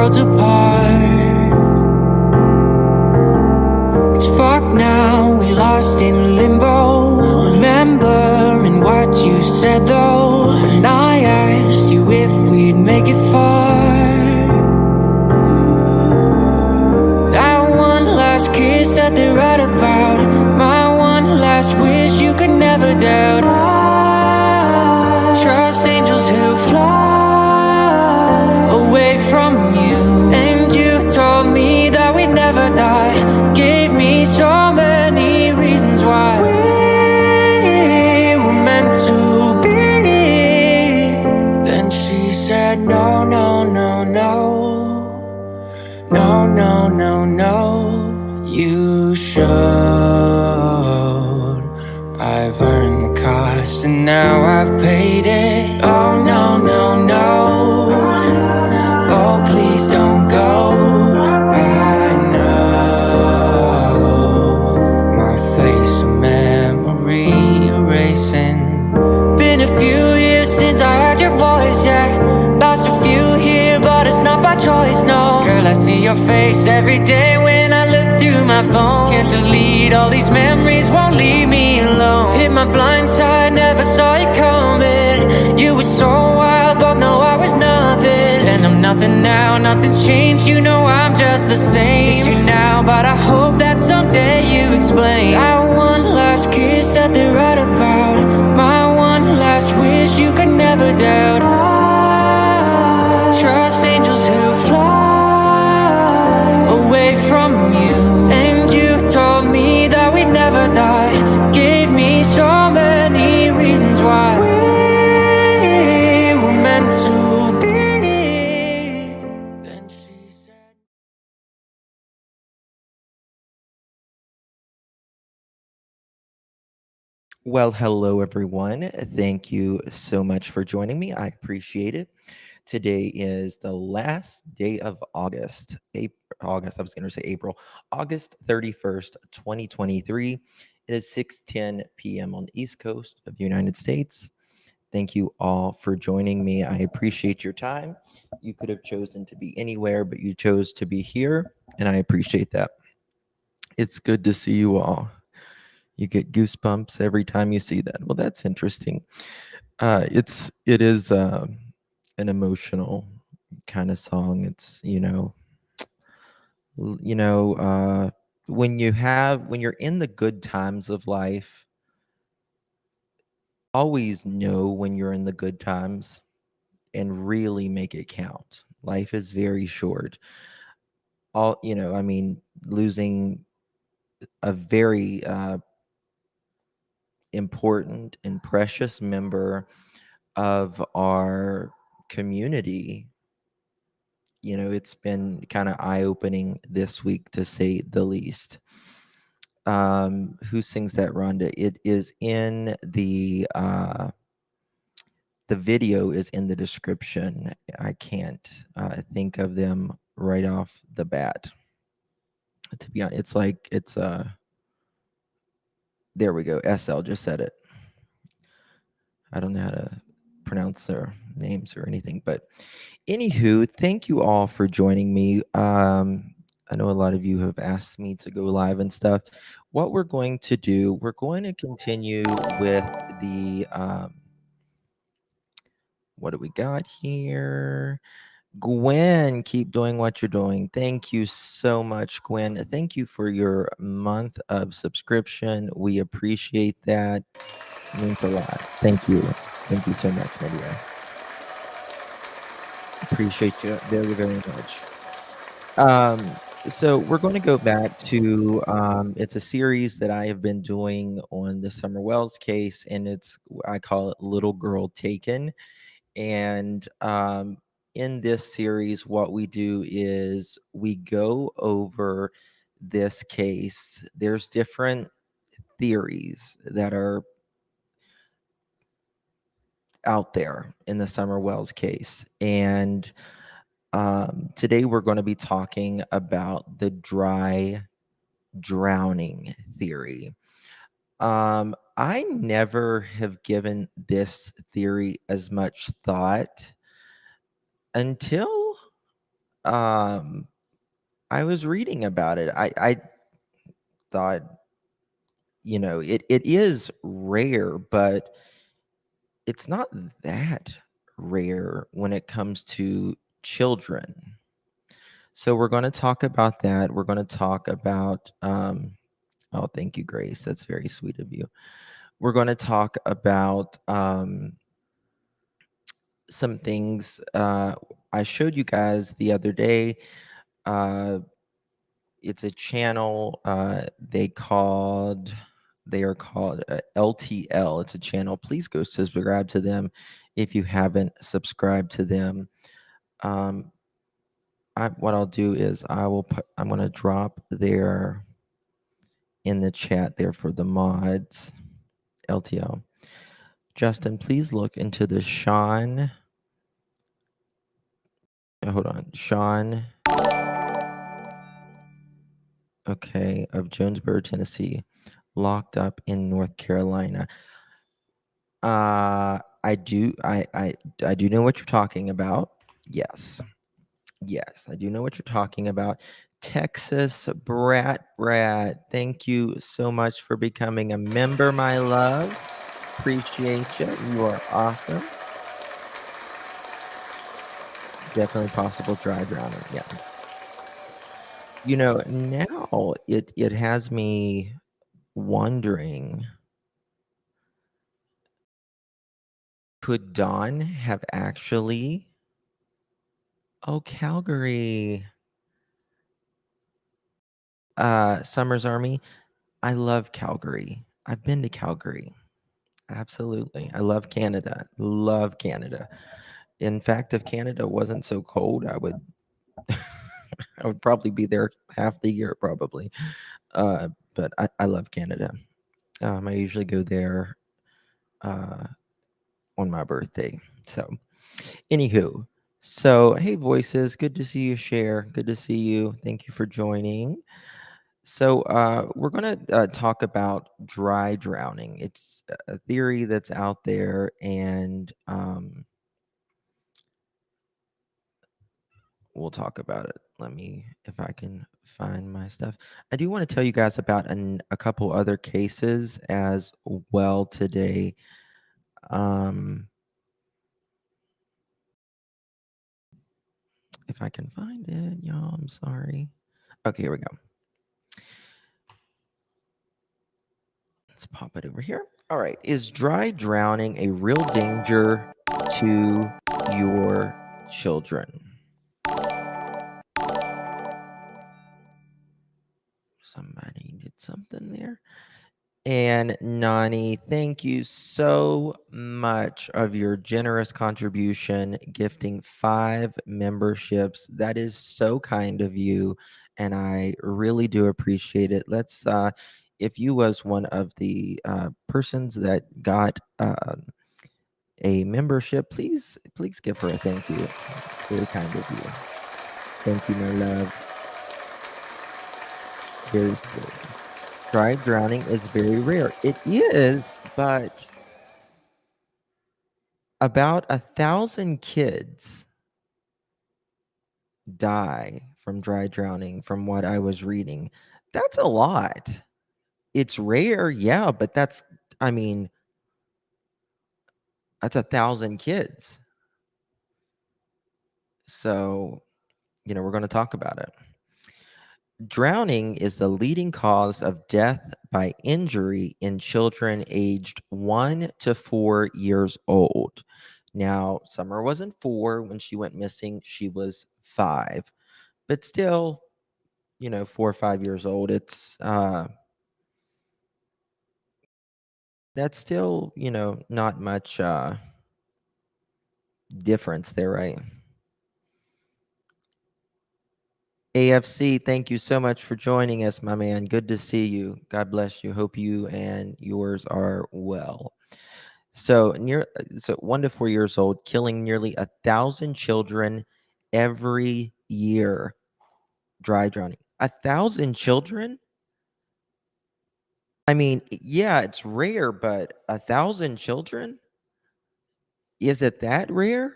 worlds apart. It's fucked now, we lost in limbo. Remembering what you said though, and I asked you if we'd make it far. That one last kiss that they write about, my one last wish you could never doubt. I trust angels who fly away from you, and you told me that we'd never die. Gave me so many reasons why we were meant to be. Then she said no, no, no, no. No, no, no, no, you should. I've earned the cost and now I've paid it. Oh, no, no, no. Oh, please don't go. I know my face a memory erasing. Been a few years since I heard your voice, yeah. Lost a few here, but it's not by choice, no. Girl, I see your face every day when I look through my phone. Can't delete all these memories, won't leave me alone. Hit my blind side, never saw you coming. You were so wild, but no, I was nothing. And I'm nothing now, nothing's changed. You know I'm just the same. Miss you now, but I hope that someday you explain. That one last kiss that they write about, my one last wish you could never doubt. I trust angels who fly away from you, and you told me that we'd never die. Gave me so many reasons why we were meant to be. Then she said, Well, hello everyone. Thank you so much for joining me. I appreciate it. Today is the last day of August. August, I was going to say April. August 31st, 2023. It is 6:10 p.m. on the East Coast of the United States. Thank you all for joining me. I appreciate your time. You could have chosen to be anywhere, but you chose to be here, and I appreciate that. It's good to see you all. You get goosebumps every time you see that. Well, that's interesting. It is an emotional kind of song. It's l- you know when you're in the good times of life, always know when you're in the good times and really make it count. Life is very short. I mean, losing a very important and precious member of our community, it's been kind of eye-opening this week, to say the least. Who sings that, Rhonda? It is in the video is in the description. I can't think of them right off the bat, to be honest. It's there we go. SL just said it. I don't know how to pronounce their names or anything, but anywho, thank you all for joining me. I know a lot of you have asked me to go live and stuff. What we're going to do, we're going to continue with the what do we got here? Gwen, keep doing what you're doing. Thank you so much, Gwen. Thank you for your month of subscription. We appreciate that. It means a lot. Thank you. Thank you so much, my dear. Appreciate you very, very much. So we're going to go back to it's a series that I have been doing on the Summer Wells case, and I call it Little Girl Taken. And in this series, what we do is we go over this case. There's different theories that are out there in the Summer Wells case. And today we're going to be talking about the dry drowning theory. I never have given this theory as much thought until um, I was reading about it. I thought, it is rare, but it's not that rare when it comes to children. So we're going to talk about that. We're going to talk about, oh, thank you, Grace. That's very sweet of you. We're going to talk about some things I showed you guys the other day. Uh, it's a channel they are called LTL. It's a channel. Please go subscribe to them if you haven't subscribed to them. What I'll do is I'm going to drop their in the chat there for the mods. LTL. Justin, please look into the Sean. Hold on. Sean, okay, of Jonesboro, Tennessee, locked up in North Carolina. I do know what you're talking about. Yes. Yes, I do know what you're talking about. Texas Brat, thank you so much for becoming a member, my love. Appreciate you. You are awesome. Definitely possible dry drowning. Yeah. Now it has me wondering, could Dawn have actually Calgary. Summer's Army. I love Calgary. I've been to Calgary. Absolutely. I love Canada. Love Canada. In fact, if Canada wasn't so cold, I would I would probably be there half the year probably. But I love Canada. I usually go there on my birthday. So, anywho, hey, voices, good to see you, Share. Good to see you. Thank you for joining. So, we're going to talk about dry drowning. It's a theory that's out there, and we'll talk about it. Let me, if I can find my stuff. I do want to tell you guys about a couple other cases as well today. If I can find it, y'all, I'm sorry. Okay, here we go. Let's pop it over here. All right. Is dry drowning a real danger to your children? Somebody did something there. And Nani, thank you so much of your generous contribution, gifting 5 memberships. That is so kind of you, and I really do appreciate it. Let's, if you was one of the persons that got a membership, please give her a thank you. Very kind of you. Thank you, my love. Very sweet. Dry drowning is very rare. It is, but about 1,000 kids die from dry drowning from what I was reading. That's a lot. It's rare, yeah, but that's 1,000 kids. So, we're going to talk about it. Drowning is the leading cause of death by injury in children aged 1 to 4 years old. Now, Summer wasn't 4 when she went missing, she was 5. But still, 4 or 5 years old, it's that's still, not much difference there, right? AFC, thank you so much for joining us, my man. Good to see you. God bless you. Hope you and yours are well. So 1 to 4 years old, killing nearly 1,000 children every year. Dry drowning. 1,000 children? Yeah, it's rare, but 1,000 children? Is it that rare?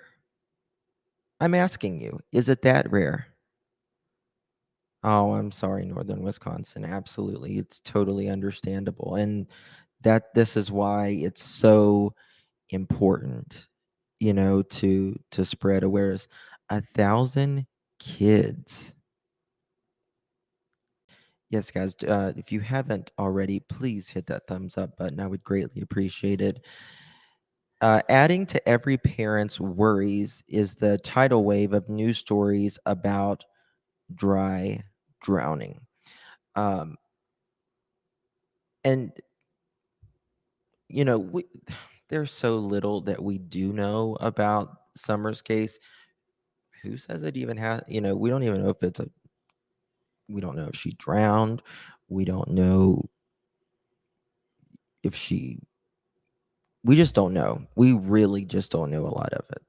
I'm asking you, is it that rare? Oh, I'm sorry, Northern Wisconsin. Absolutely. It's totally understandable. And that this is why it's so important, to spread awareness. 1,000 kids. Yes, guys, if you haven't already, please hit that thumbs up button. I would greatly appreciate it. Adding to every parent's worries is the tidal wave of news stories about dry drowning. Um, and, we, there's so little that we do know about Summer's case. Who says it even has, we don't even know if we don't know if she drowned. We don't know if we just don't know. We really just don't know a lot of it.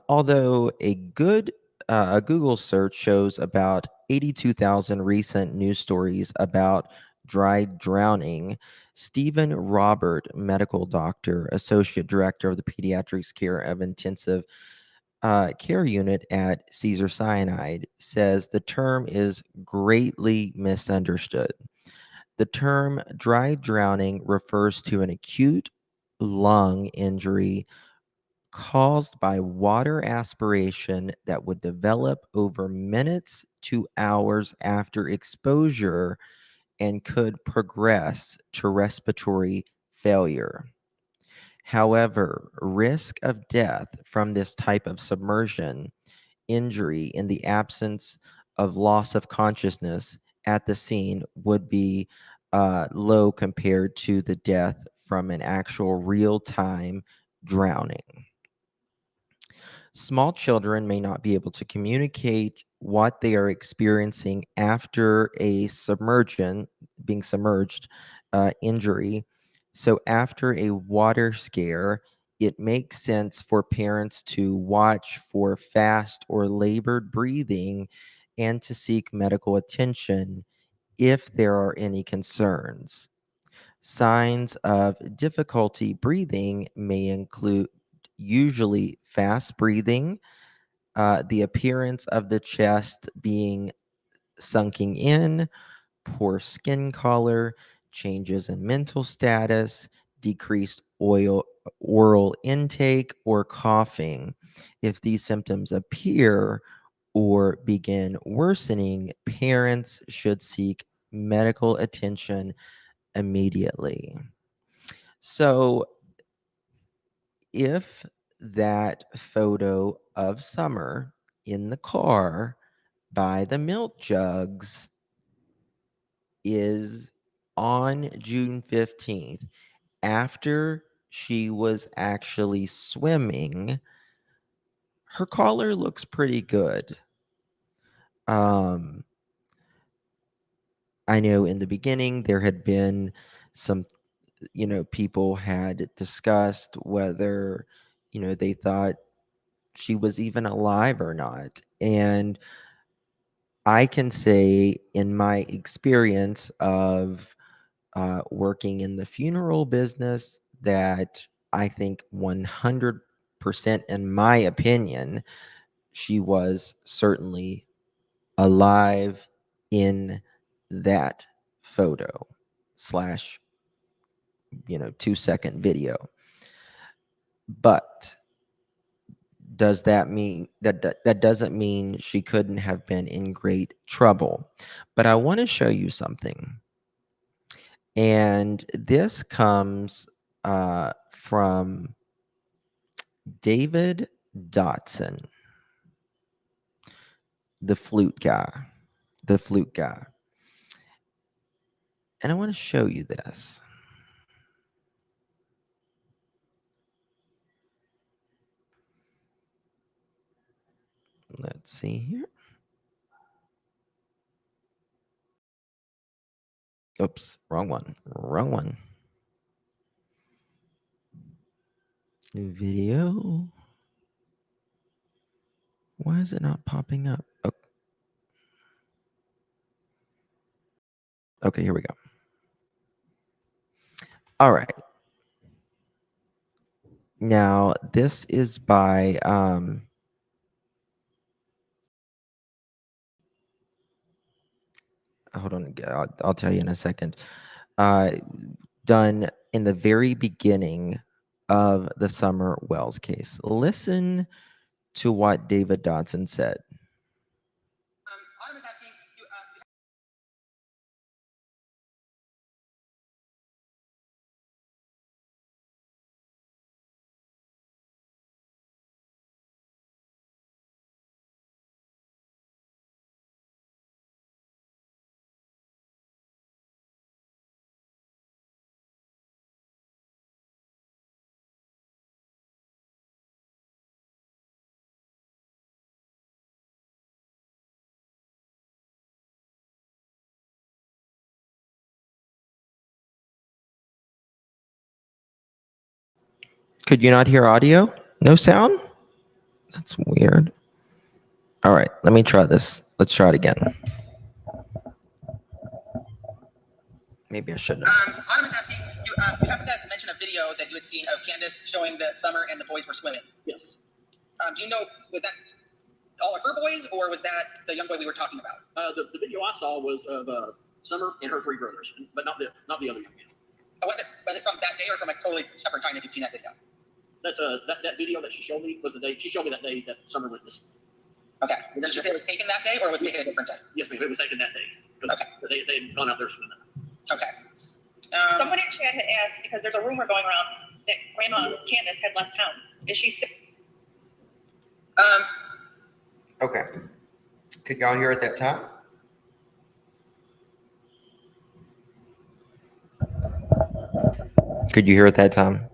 Although a Google search shows about 82,000 recent news stories about dry drowning, Stephen Robert, medical doctor, associate director of the pediatrics care of intensive care unit at Caesar Sinai, says the term is greatly misunderstood. The term dry drowning refers to an acute lung injury caused by water aspiration that would develop over minutes to hours after exposure and could progress to respiratory failure. However, risk of death from this type of submersion injury in the absence of loss of consciousness at the scene would be low compared to the death from an actual real time drowning. Small children may not be able to communicate what they are experiencing after a being submerged injury. So, after a water scare, it makes sense for parents to watch for fast or labored breathing and to seek medical attention if there are any concerns. Signs of difficulty breathing may include usually fast breathing, the appearance of the chest being sunken in, poor skin color, changes in mental status, decreased oral intake, or coughing. If these symptoms appear or begin worsening, parents should seek medical attention immediately. So, if that photo of Summer in the car by the milk jugs is on June 15th, after she was actually swimming, her collar looks pretty good. Um, I know in the beginning there had been some, people had discussed whether, they thought she was even alive or not. And I can say, in my experience of working in the funeral business, that I think 100%, in my opinion, she was certainly alive in that photo slash 2-second video. But does that mean that doesn't mean she couldn't have been in great trouble? But I want to show you something, and this comes from David Dodson, the flute guy, the flute guy. And I want to show you this. Let's see here. Oops, wrong one. Wrong one. New video. Why is it not popping up? Oh. Okay, here we go. All right. Now, this is by hold on, I'll tell you in a second. Done in the very beginning of the Summer Wells case. Listen to what David Dodson said. Autumn is asking you. Could you not hear audio? No sound? That's weird. All right, let me try this. Let's try it again. Maybe I shouldn't. Autumn is asking you. You happened to mention a video that you had seen of Candace showing that Summer and the boys were swimming. Yes. Do you know, was that all of her boys, or was that the young boy we were talking about? The video I saw was of Summer and her three brothers, but not the other young man. Was it from that day or from a totally separate time that you'd seen that video? That's that video that she showed me was the day she showed me that day that Summer went missing. Okay. Did she say it was taken that day, or was it taken a different day? Yes, ma'am. It was taken that day. Okay. They had gone out there swimming. Okay. Someone in chat had asked, because there's a rumor going around that Grandma Candace had left town. Is she still? Okay. Could y'all hear at that time? Could you hear at that time?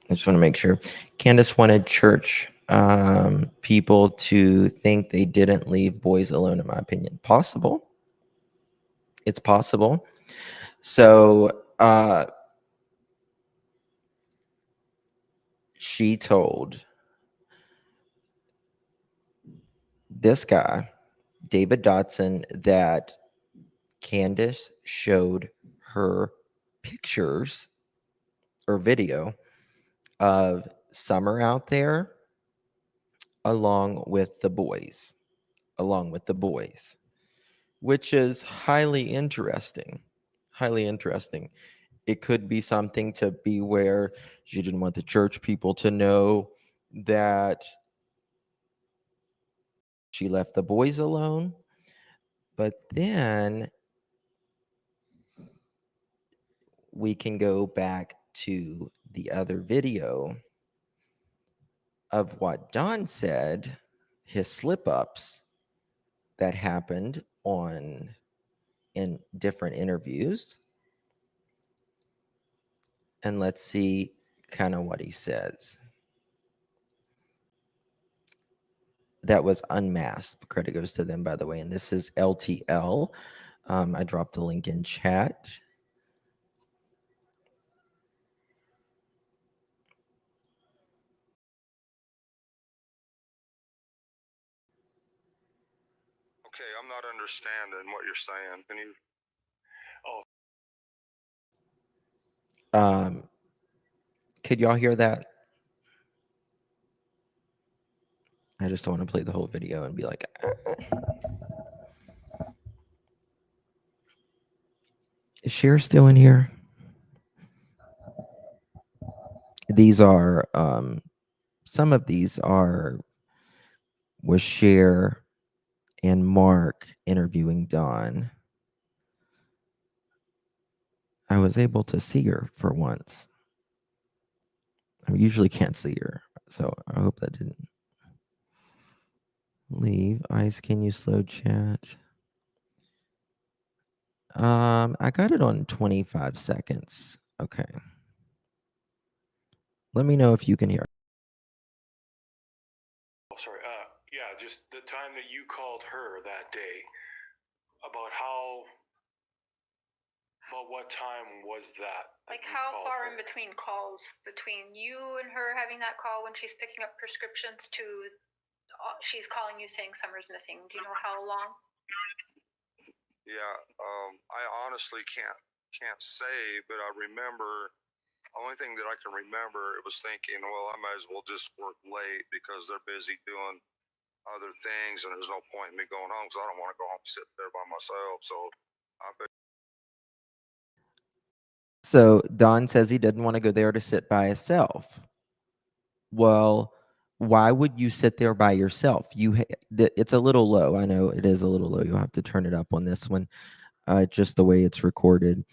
I just want to make sure. Candace wanted church people to think they didn't leave boys alone, in my opinion. Possible. It's possible. So she told this guy, David Dodson, that Candace showed her pictures or video of Summer out there along with the boys, which is highly interesting. Highly interesting. It could be something to be where she didn't want the church people to know that she left the boys alone. But then we can go back to the other video of what Don said, his slip-ups that happened in different interviews. And let's see kind of what he says. That was unmasked. Credit goes to them, by the way. And this is LTL. I dropped the link in chat. Okay, I'm not understanding what you're saying. Can you? Could y'all hear that? I just don't want to play the whole video and be like, is Cher still in here? These are some of these was Cher and Mark interviewing Dawn. I was able to see her for once. I usually can't see her, so I hope that didn't leave. Ice, can you slow chat? I got it on 25 seconds. Okay. Let me know if you can hear. Oh, sorry. Yeah, just the time that you called her that day. About what time was that? Like how far in between calls, between you and her having that call when she's picking up prescriptions to she's calling you saying Summer's missing? Do you know how long? Yeah, I honestly can't say, but I remember. Only thing that I can remember, it was thinking, well, I might as well just work late because they're busy doing other things, and there's no point in me going home because I don't want to go home and sit there by myself. So I So Don says he didn't want to go there to sit by himself. Well, why would you sit there by yourself? It's a little low. I know it is a little low. You'll have to turn it up on this one, just the way it's recorded.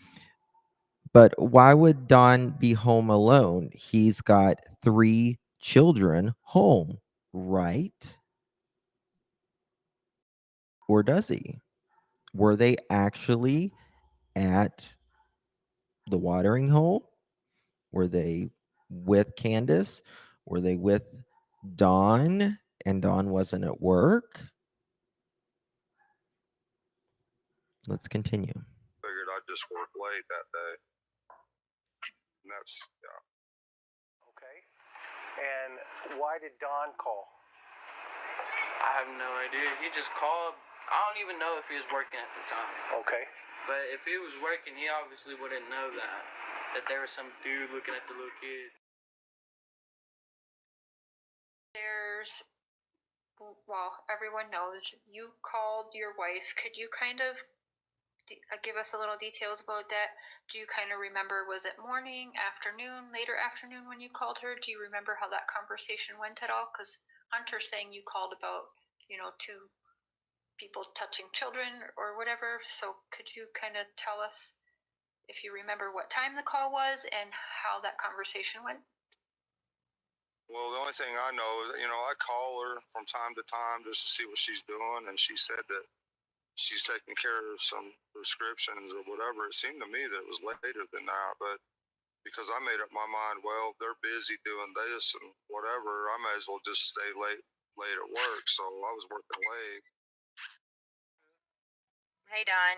But why would Don be home alone? He's got 3 children home, right? Or does he? Were they actually at the watering hole? Were they with Candace? Were they with Dawn and Dawn wasn't at work? Let's continue. figured I'd just work late that day. And that's, yeah. Okay. And why did Don call? I have no idea. He just called. I don't even know if he was working at the time. Okay. But if he was working, he obviously wouldn't know that there was some dude looking at the little kids. There's, well, everyone knows you called your wife. Could you kind of give us a little details about that? Do you kind of remember, was it morning, afternoon, later afternoon when you called her? Do you remember how that conversation went at all? Because Hunter's saying you called about, 2 people touching children or whatever. So could you kind of tell us if you remember what time the call was and how that conversation went? Well, the only thing I know is, I call her from time to time just to see what she's doing, and she said that she's taking care of some prescriptions or whatever. It seemed to me that it was later than that, but because I made up my mind, well, they're busy doing this and whatever, I may as well just stay late at work. So I was working late. Hey, Don.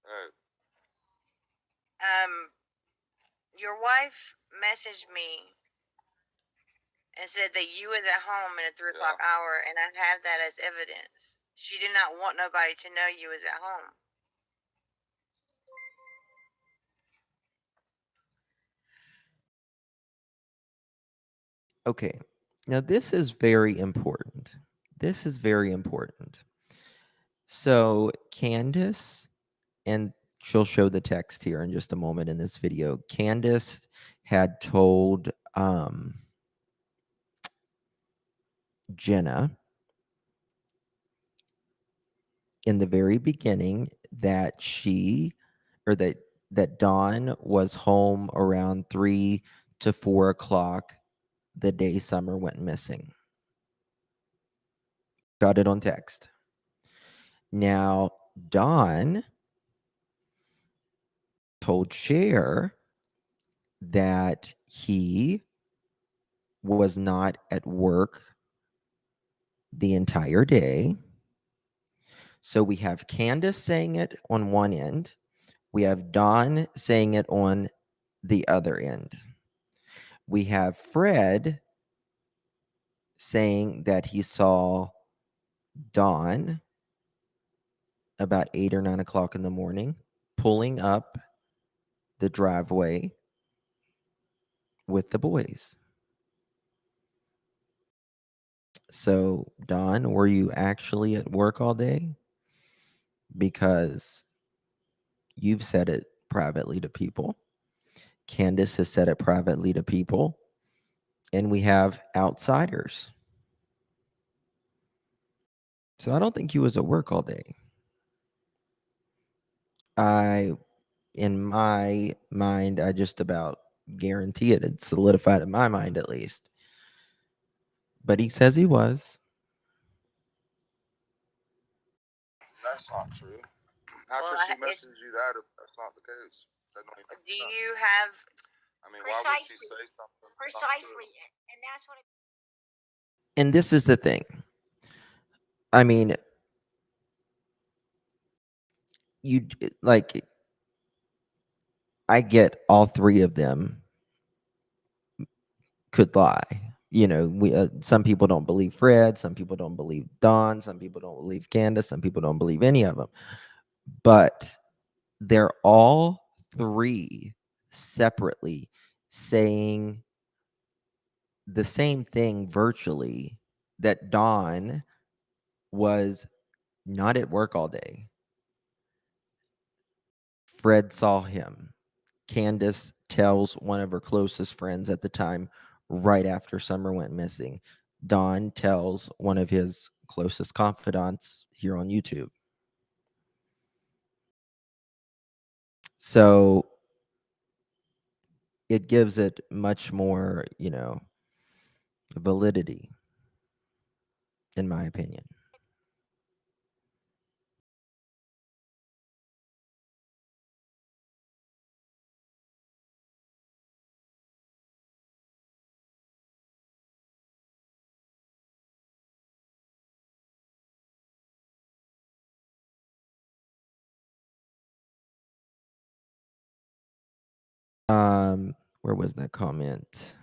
Hey. Your wife messaged me and said that you was at home in a 3 o'clock hour, and I have that as evidence. She did not want nobody to know you was at home. Okay. Now this is very important. This is very important. So Candace, and she'll show the text here in just a moment in this video. Candace had told Jenna in the very beginning that that Dawn was home around 3 to 4 o'clock the day Summer went missing. Got it on text. Now, Dawn told Cher that he was not at work the entire day. So we have Candace saying it on one end. We have Dawn saying it on the other end. We have Fred saying that he saw Dawn about 8 or 9 o'clock in the morning pulling up the driveway with the boys. So, Dawn, were you actually at work all day? Because you've said it privately to people. Candace has said it privately to people. And we have outsiders. So I don't think he was at work all day. In my mind, I just about guarantee it. It's solidified in my mind, at least. But he says he was. That's not true. How could she message you that if that's not the case? Do you have... I mean, why would she say something? Precisely. And that's what... And this is the thing. I mean, I get all 3 of them could lie. Some people don't believe Fred, some people don't believe Dawn, some people don't believe Candace, some people don't believe any of them. But they're all 3 separately saying the same thing virtually, that Dawn was not at work all day. Fred saw him. Candace tells one of her closest friends at the time, right after Summer went missing. Don tells one of his closest confidants here on YouTube. So it gives it much more, validity, in my opinion. Where was that comment?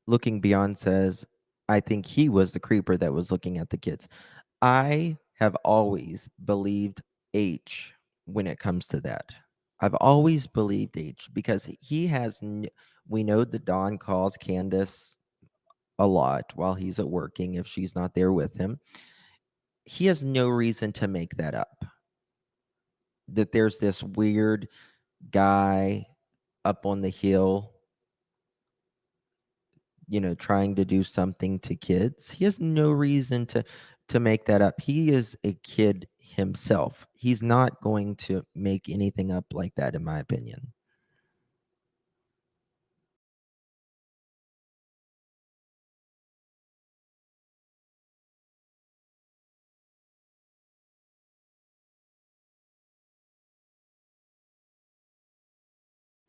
Looking Beyond says, I think he was the creeper that was looking at the kids. I have always believed H when it comes to that. I've always believed H because he has, we know that Don calls Candace a lot while he's at working if she's not there with him. He has no reason to make that up. That there's this weird guy up on the hill, trying to do something to kids. He has no reason to make that up. He is a kid himself. He's not going to make anything up like that, in my opinion.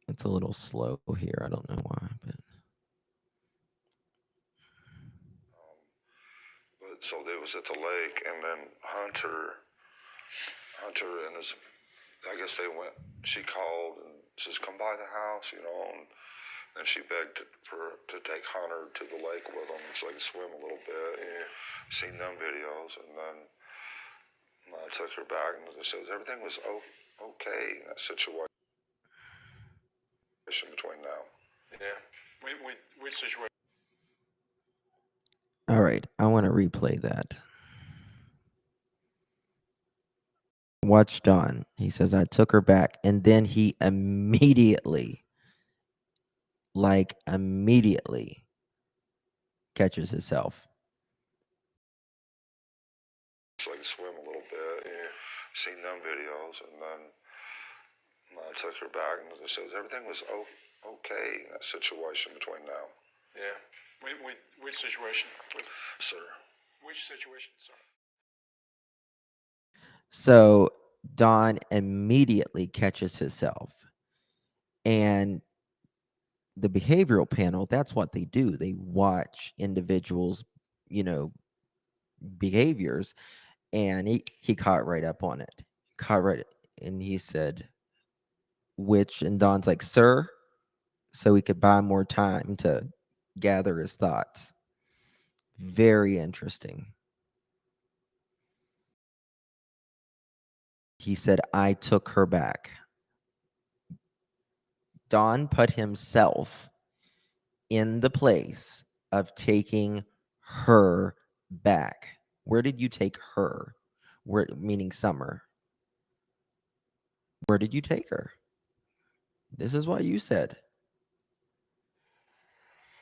It's a little slow here. I don't know why, but so they was at the lake, and then Hunter and his, I guess they went. She called and says, "Come by the house," and then she begged to take Hunter to the lake with them so they could swim a little bit. Yeah. Seen them videos, and then I took her back, and they said everything was okay in that situation between now. Yeah. Which situation? all right. I want to replay that. Watch Don. He says, I took her back. And then he immediately catches himself. So I could swim a little bit. Yeah. Seen them videos, and then I took her back, and they said everything was okay in that situation between now. Yeah. Which situation? Sir. Which situation, sir? So Don immediately catches himself. And the behavioral panel, that's what they do. They watch individuals, behaviors, and he caught right up on it. And he said, and Don's like, sir, so he could buy more time to gather his thoughts. Very interesting. He said, I took her back. Don put himself in the place of taking her back. Where did you take her? Where, meaning Summer. Where did you take her? This is what you said.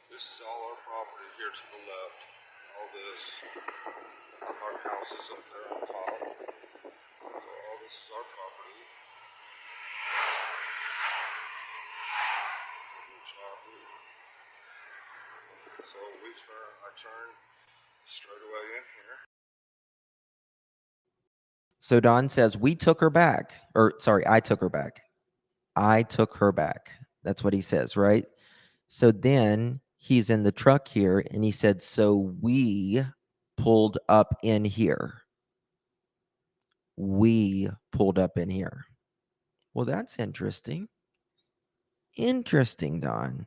This is all our property here to the left. All this, our house is up there on top. So all this is our property. So I turn straight away in here. So Don says, we took her back. Or sorry, I took her back. I took her back. That's what he says, right? So then he's in the truck here and he said, so we pulled up in here. We pulled up in here. Well, that's interesting. Interesting, Don.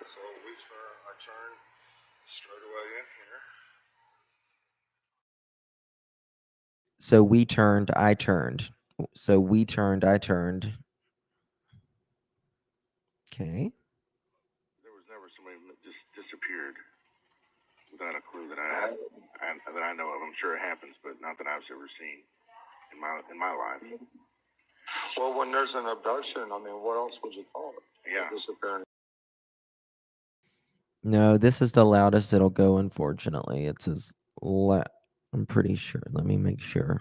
So I turn straight away in here. So we turned, I turned. So we turned, I turned. Okay. There was never somebody that just disappeared without a clue that I know of. I'm sure it happens, but not that I've ever seen in my life. Well, when there's an abduction, I mean, what else would you call it? Yeah. Disappearing. No, this is the loudest it'll go, unfortunately. It's as I'm pretty sure. Let me make sure.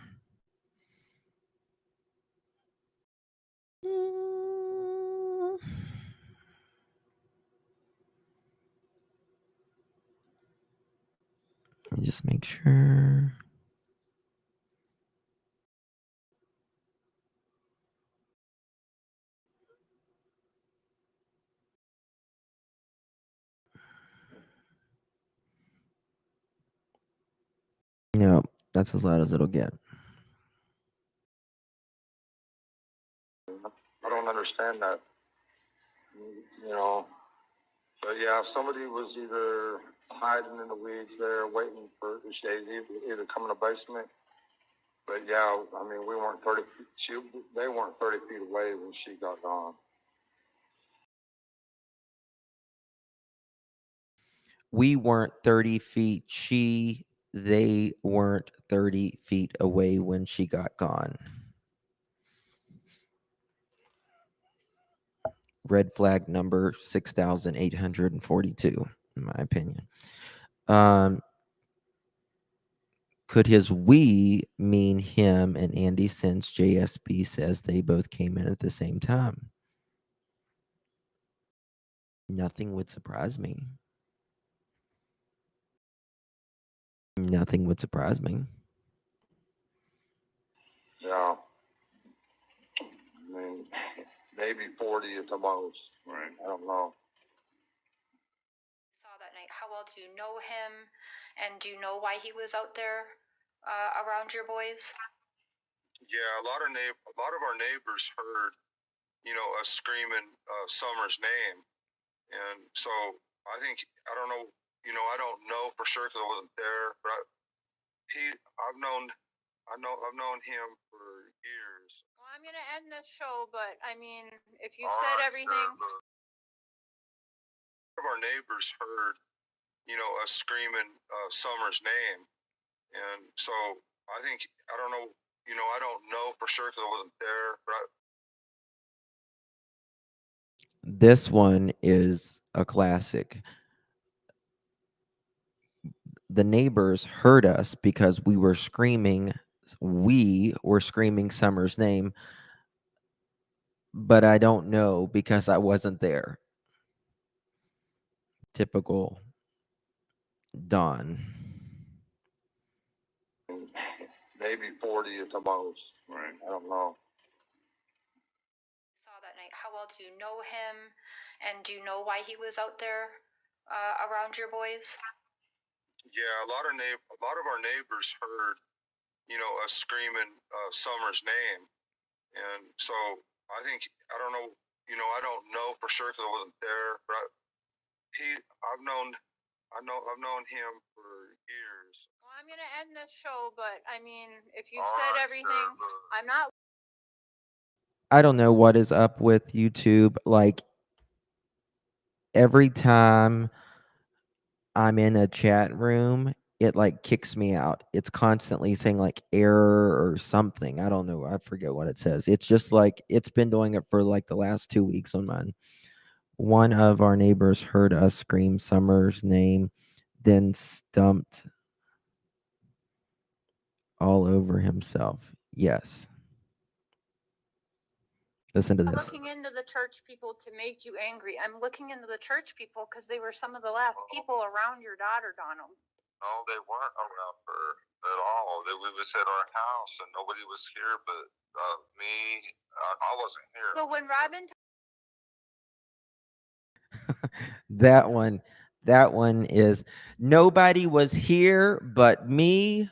Let me just make sure. No, that's as loud as it'll get. I don't understand that. You know, but yeah, somebody was either hiding in the weeds there, waiting for the shade, either come in the basement. But yeah, I mean, we weren't 30 feet. They weren't 30 feet away when she got gone. We weren't 30 feet. They weren't 30 feet away when she got gone. Red flag number 6,842, in my opinion. Could his we mean him and Andy, since JSB says they both came in at the same time? Nothing would surprise me. Nothing would surprise me. Yeah. I mean, maybe 40 at the most. Right. I don't know. Saw that night. How well do you know him? And do you know why he was out there around your boys? Yeah, a lot of our neighbors heard, us screaming Summer's name, and so I think I don't know, I don't know for sure because I wasn't there, but I've known him for years. Well, I'm gonna end this show, but I mean, if you've said everything. Of our neighbors heard, us screaming Summer's name, and so I think I don't know, I don't know for sure because I wasn't there, but This one is a classic. The neighbors heard us because we were screaming Summer's name, but I don't know because I wasn't there. Typical Dawn. maybe 40 at the most. Right. I don't know. Saw that night. How well do you know him? And do you know why he was out there around your boys? Yeah, a lot of our neighbors heard, us screaming Summer's name, and so I think I don't know, I don't know for sure because I wasn't there, but I've known him for years. Well, I'm gonna end this show, but I mean, if you've said everything, I'm not. I don't know what is up with YouTube. Like, every time I'm in a chat room, it like kicks me out. It's constantly saying like error or something. I don't know. I forget what it says. It's just like it's been doing it for like the last 2 weeks on mine. One of our neighbors heard us scream Summer's name, then stumped all over himself. Yes. Listen to I'm this. looking into the church people to make you angry. I'm looking into the church people because they were some of the last people around your daughter, Donald. No, they weren't around her at all. We was at our house and nobody was here but me. I wasn't here. So when Robin that one is nobody was here but me.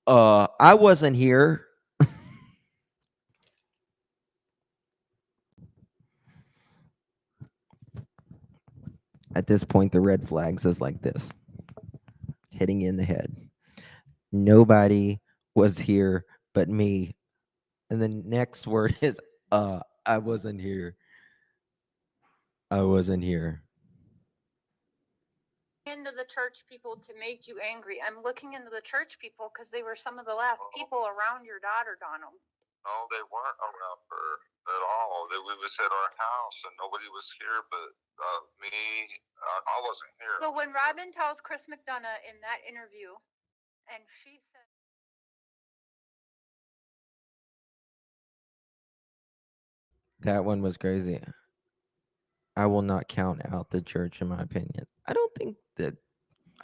I wasn't here. At this point, the red flag says like this, hitting you in the head. Nobody was here but me. And the next word is, I wasn't here. I wasn't here. Into the church people to make you angry. I'm looking into the church people because they were some of the last people around your daughter, Donald. No, they weren't around her at all. We was at our house and nobody was here but me. I wasn't here. So when Robin tells Chris McDonough in that interview, and she said, That one was crazy. I will not count out the church, in my opinion. I don't think that,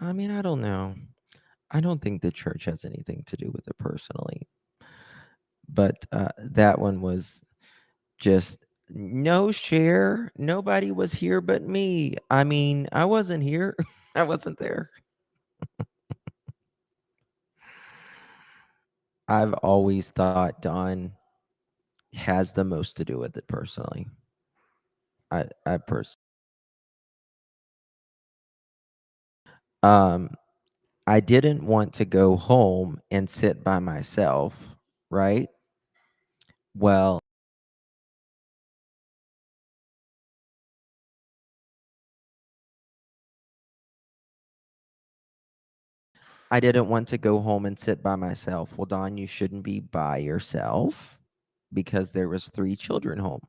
I mean, I don't know. I don't think the church has anything to do with it personally. But that one was just no share. Nobody was here but me. I mean, I wasn't here. I wasn't there. I've always thought Don has the most to do with it personally. I personally. I didn't want to go home and sit by myself, right? Well, I didn't want to go home and sit by myself. Well, Don, you shouldn't be by yourself because there was 3 children home.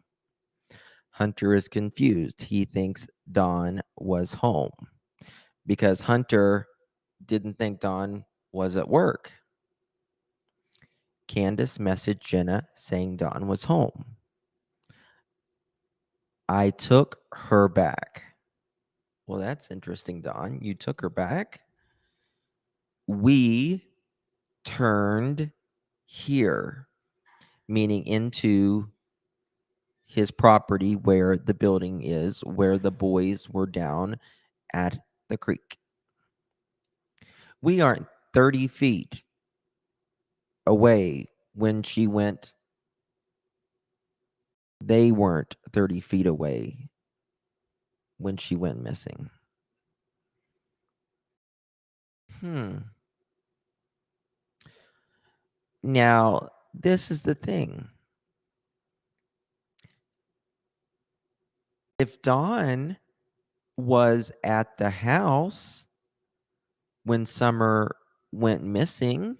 Hunter is confused. He thinks Don was home because Hunter didn't think Don was at work. Candace messaged Jenna saying Don was home. I took her back. Well, that's interesting, Don. You took her back? We turned here, meaning into his property where the building is, where the boys were down at the creek. We aren't 30 feet away when she went. They weren't 30 feet away when she went missing. Now, this is the thing. If Dawn was at the house when Summer went missing,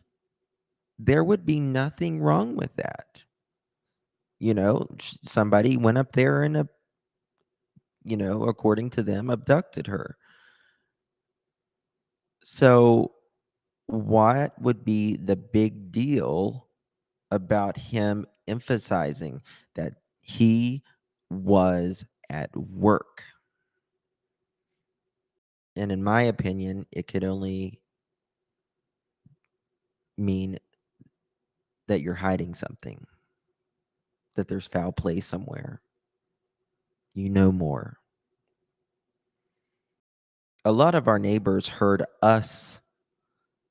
there would be nothing wrong with that. You know, somebody went up there and, according to them, abducted her. So, what would be the big deal about him emphasizing that he was at work? And in my opinion, it could only mean that you're hiding something, that there's foul play somewhere. You know more. A lot of our neighbors heard us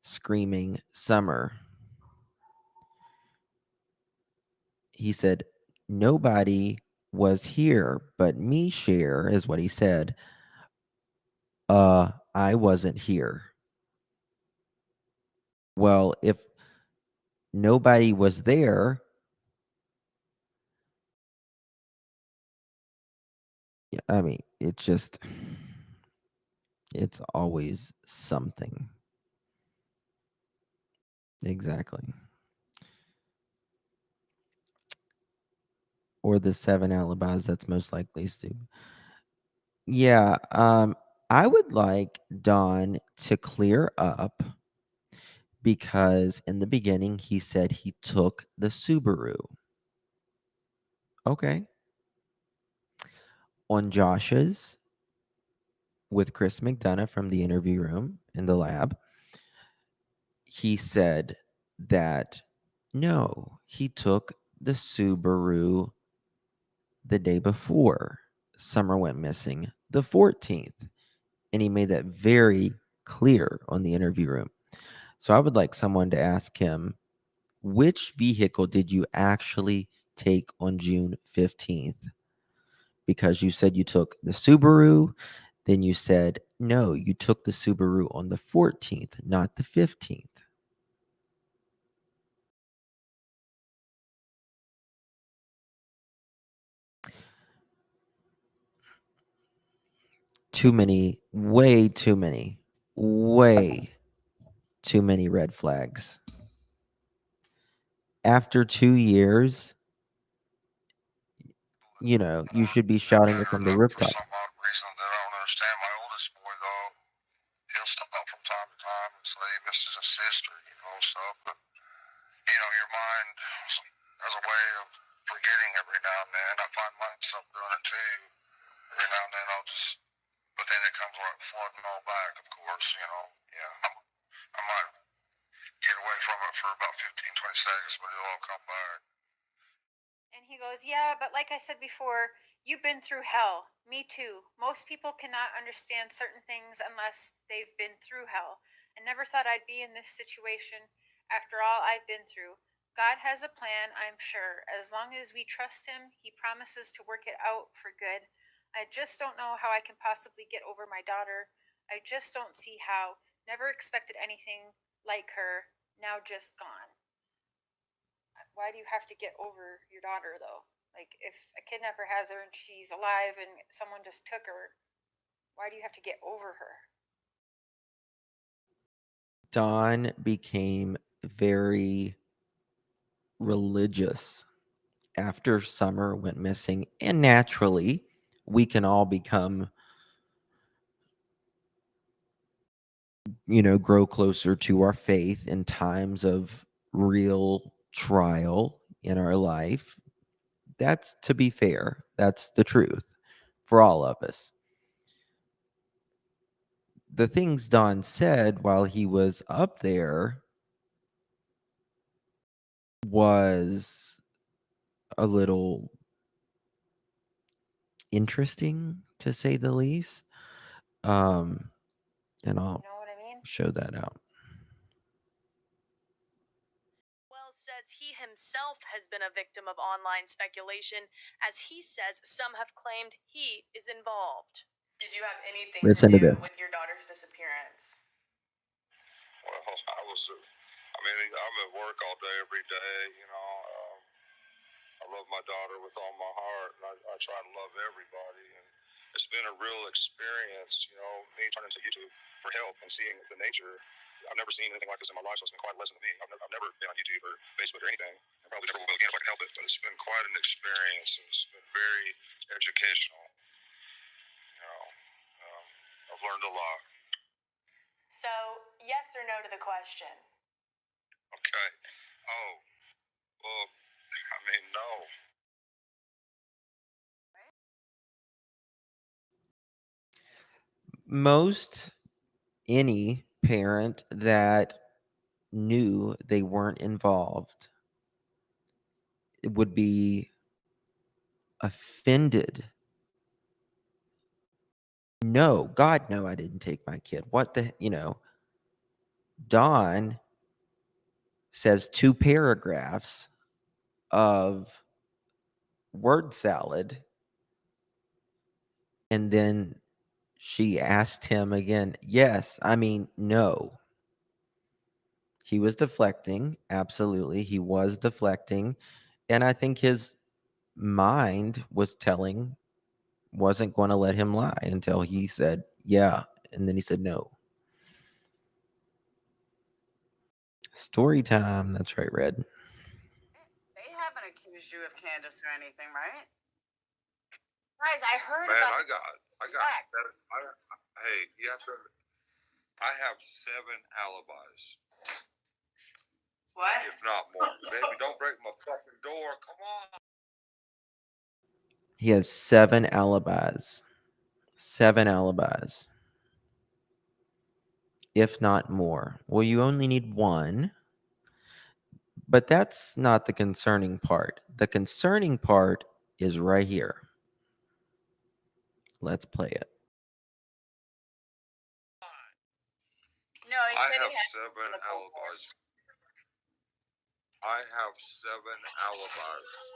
screaming Summer. He said, nobody was here but me, Cher, is what he said. I wasn't here. Well, if nobody was there, I mean, it's always something. Exactly. Or the 7 alibis that's most likely stupid. Yeah, I would like Don to clear up because in the beginning he said he took the Subaru. Okay. On Josh's with Chris McDonough from the interview room in the lab, he said that no, he took the Subaru the day before Summer went missing, the 14th. And he made that very clear on the interview room. So I would like someone to ask him, which vehicle did you actually take on June 15th? Because you said you took the Subaru, then you said, no, you took the Subaru on the 14th, not the 15th. Too many, way too many red flags. After 2 years, you know, you should be shouting it from the rooftop. For some odd reason that I don't understand. My oldest boy, though, he'll stop up from time to time and say he misses his sister, you know, stuff. But, you know, your mind has a way of forgetting every now and then. I find myself doing it too. Every now and then I'll just, but then it comes like flooding all back, of course, you know. Yeah. I might get away from it for about 15, 20 seconds, but it'll all come back. And he goes, yeah, but like I said before, you've been through hell. Me too. Most people cannot understand certain things unless they've been through hell. I never thought I'd be in this situation after all I've been through. God has a plan, I'm sure. As long as we trust him, he promises to work it out for good. I just don't know how I can possibly get over my daughter. I just don't see how. Never expected anything like her. Now just gone. Why do you have to get over your daughter, though? Like, if a kidnapper has her and she's alive and someone just took her, why do you have to get over her? Dawn became very religious after Summer went missing, and naturally, we can all become, you know, grow closer to our faith in times of real trial in our life. That's, to be fair, that's the truth for all of us. The things Don said while he was up there was a little interesting, to say the least. And I'll You know what I mean? show that out. Wells says he himself has been a victim of online speculation, as he says some have claimed he is involved. Did you have anything Listen to to do this. with your daughter's disappearance? Well, I mean, I'm at work all day, every day, you know. I love my daughter with all my heart, and I try to love everybody. And it's been a real experience, you know, me turning to YouTube for help and seeing the nature. I've never seen anything like this in my life, so it's been quite a lesson to me. I've never been on YouTube or Facebook or anything, and probably never will again if I can help it. But it's been quite an experience, and it's been very educational. You know, I've learned a lot. So, yes or no to the question? Okay. Oh, well, I mean, no. Most any parent that knew they weren't involved would be offended. No, God, no, I didn't take my kid. What the, you know, Dawn says 2 paragraphs of word salad, and then she asked him again, yes, I mean, no. He was deflecting. Absolutely. He was deflecting. And I think his mind wasn't going to let him lie until he said, yeah. And then he said, no. Story time. That's right, Red. They haven't accused you of Candace or anything, right? Guys, I heard Man, about I got hey, you have to, I have 7 alibis. What? If not more. Baby, don't break my fucking door. Come on. He has 7 alibis. 7 alibis. If not more. Well, you only need 1. But that's not the concerning part. The concerning part is right here. Let's play it. No, I have 7 alibis. I have 7 alibis.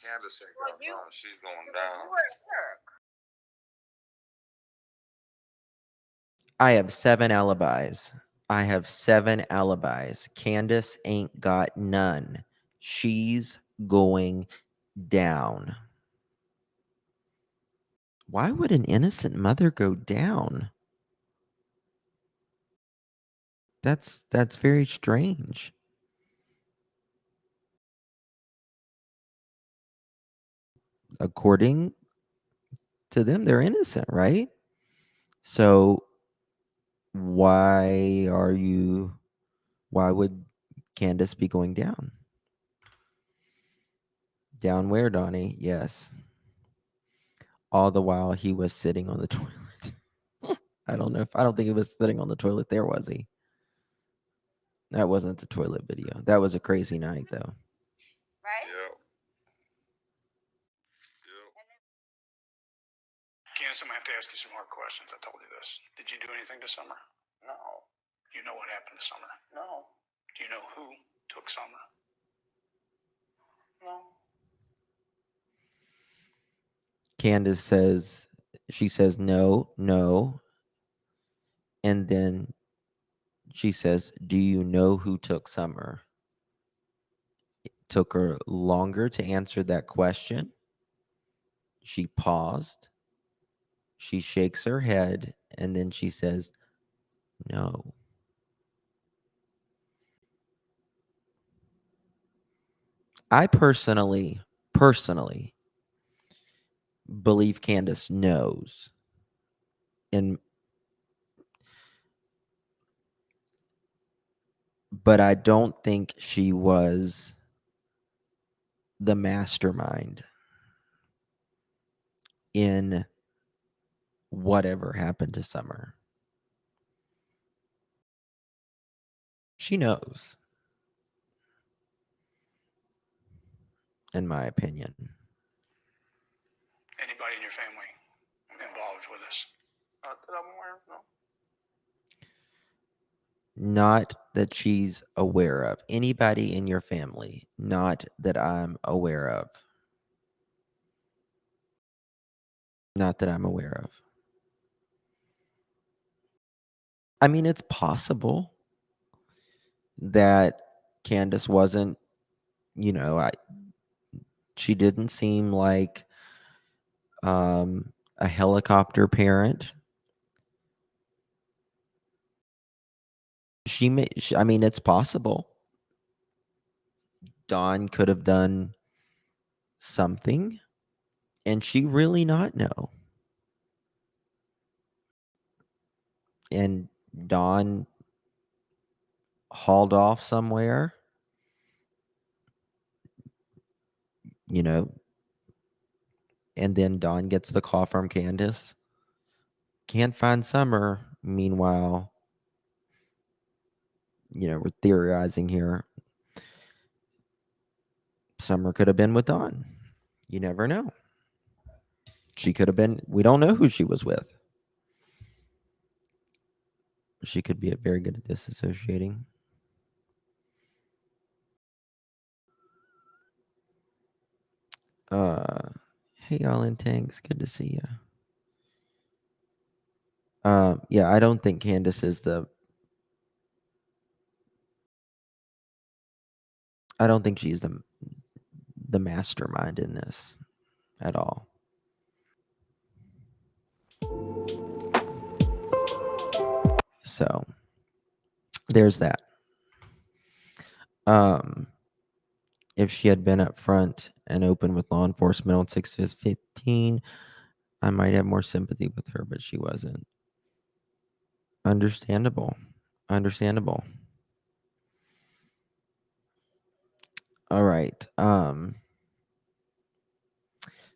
Candace ain't got none. She's going down. I have 7 alibis. I have 7 alibis. Candace ain't got none. She's going down. Why would an innocent mother go down? That's very strange. According to them, they're innocent, right? So why would Candace be going down? Down where, Donnie? Yes. All the while he was sitting on the toilet. I don't think he was sitting on the toilet there, was he? That wasn't the toilet video. That was a crazy night, though. Right? Yep. Candace, I'm gonna have to ask you some hard questions. I told you this. Did you do anything to Summer? No. Do you know what happened to Summer? No. Do you know who took Summer? No. Candace says, no, no. And then she says, do you know who took Summer? It took her longer to answer that question. She paused. She shakes her head, and then she says, no. I personally believe Candace knows. But I don't think she was the mastermind in whatever happened to Summer. She knows, in my opinion. Anybody in your family involved with this? Not that I'm aware of, no. Not that she's aware of. Anybody in your family, not that I'm aware of. Not that I'm aware of. I mean, it's possible that Candace wasn't, she didn't seem like a helicopter parent. I mean, it's possible. Dawn could have done something and she really not know. And Dawn hauled off somewhere, and then Dawn gets the call from Candace. Can't find Summer. Meanwhile, we're theorizing here. Summer could have been with Dawn. You never know. She could have been, we don't know who she was with. She could be very good at disassociating. Hey, y'all in tanks. Good to see you. Yeah, I don't think Candace is I don't think she's the mastermind in this at all. So there's that. If she had been up front and open with law enforcement on 6/15, I might have more sympathy with her, but she wasn't. Understandable. All right.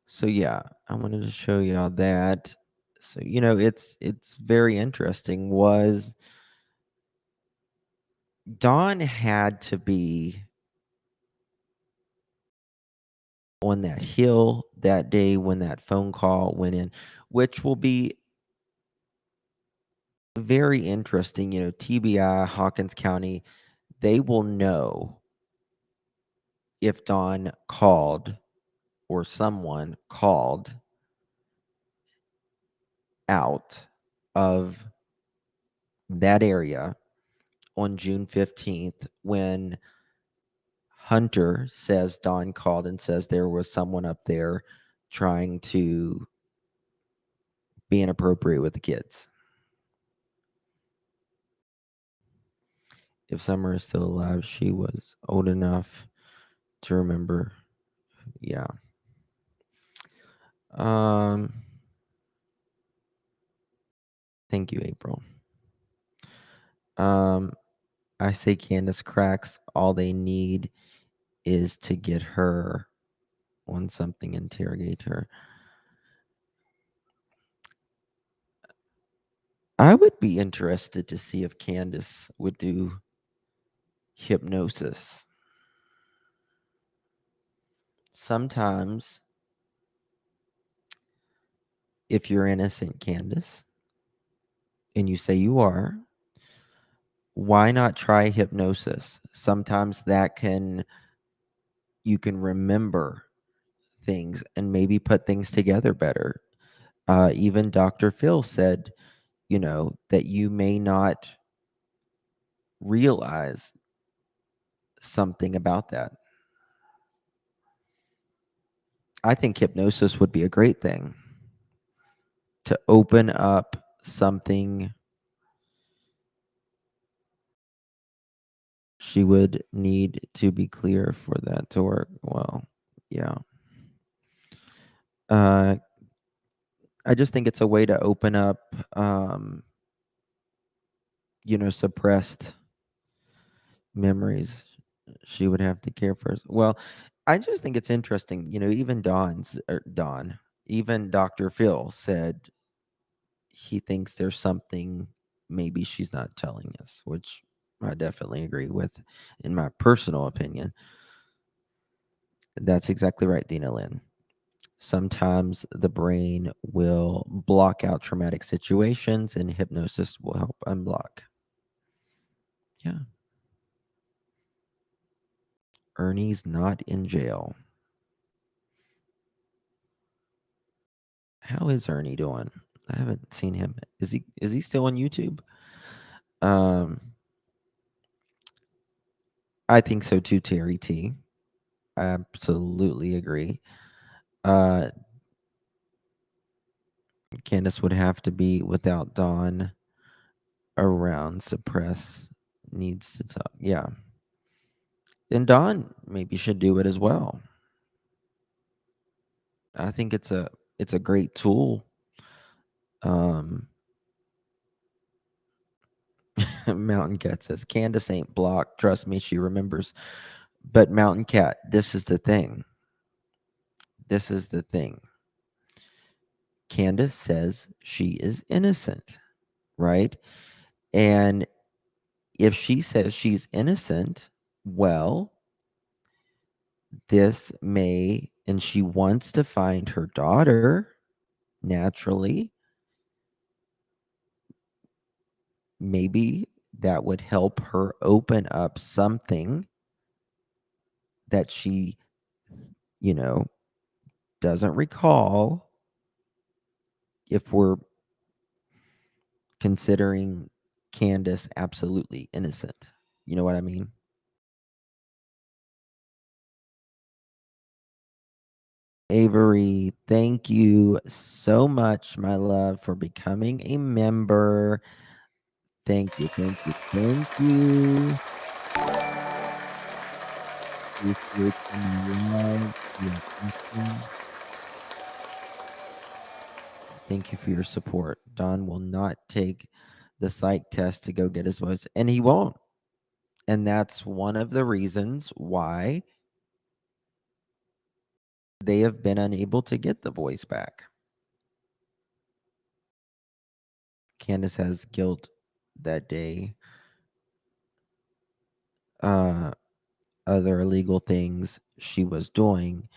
So yeah, I wanted to show y'all that. So it's very interesting. Was Dawn had to be on that hill that day when that phone call went in, which will be very interesting. TBI, Hawkins County, they will know if Dawn called or someone called out of that area on June 15th when Hunter says Dawn called and says there was someone up there trying to be inappropriate with the kids. If Summer is still alive, she was old enough to remember. Yeah. Thank you, April. I say Candace cracks. All they need is to get her on something, interrogate her. I would be interested to see if Candace would do hypnosis. Sometimes, if you're innocent, Candace, and you say you are, why not try hypnosis? Sometimes you can remember things and maybe put things together better. Even Dr. Phil said, that you may not realize something about that. I think hypnosis would be a great thing to open up something. She would need to be clear for that to work. Well, yeah. I just think it's a way to open up, suppressed memories. She would have to care for. Well, I just think it's interesting. Even even Dr. Phil said he thinks there's something maybe she's not telling us, which I definitely agree with, in my personal opinion. That's exactly right, Dina Lynn. Sometimes the brain will block out traumatic situations, and hypnosis will help unblock. Yeah. Ernie's not in jail. How is Ernie doing? I haven't seen him. Is he still on YouTube? I think so too, Terry T. I absolutely agree. Candace would have to be without Dawn around. Suppress needs to talk. Yeah. And Dawn maybe should do it as well. I think it's a great tool. Mountain Cat says Candace ain't blocked. Trust me, she remembers. But Mountain Cat, this is the thing. Candace says she is innocent, right? And if she says she's innocent, well, and she wants to find her daughter naturally, maybe that would help her open up something that she, doesn't recall, if we're considering Candace absolutely innocent. You know what I mean? Avery, thank you so much, my love, for becoming a member. Thank you. Thank you for your support. Don will not take the psych test to go get his voice, and he won't. And that's one of the reasons why they have been unable to get the voice back. Candace has guilt that day. Other illegal things she was doing,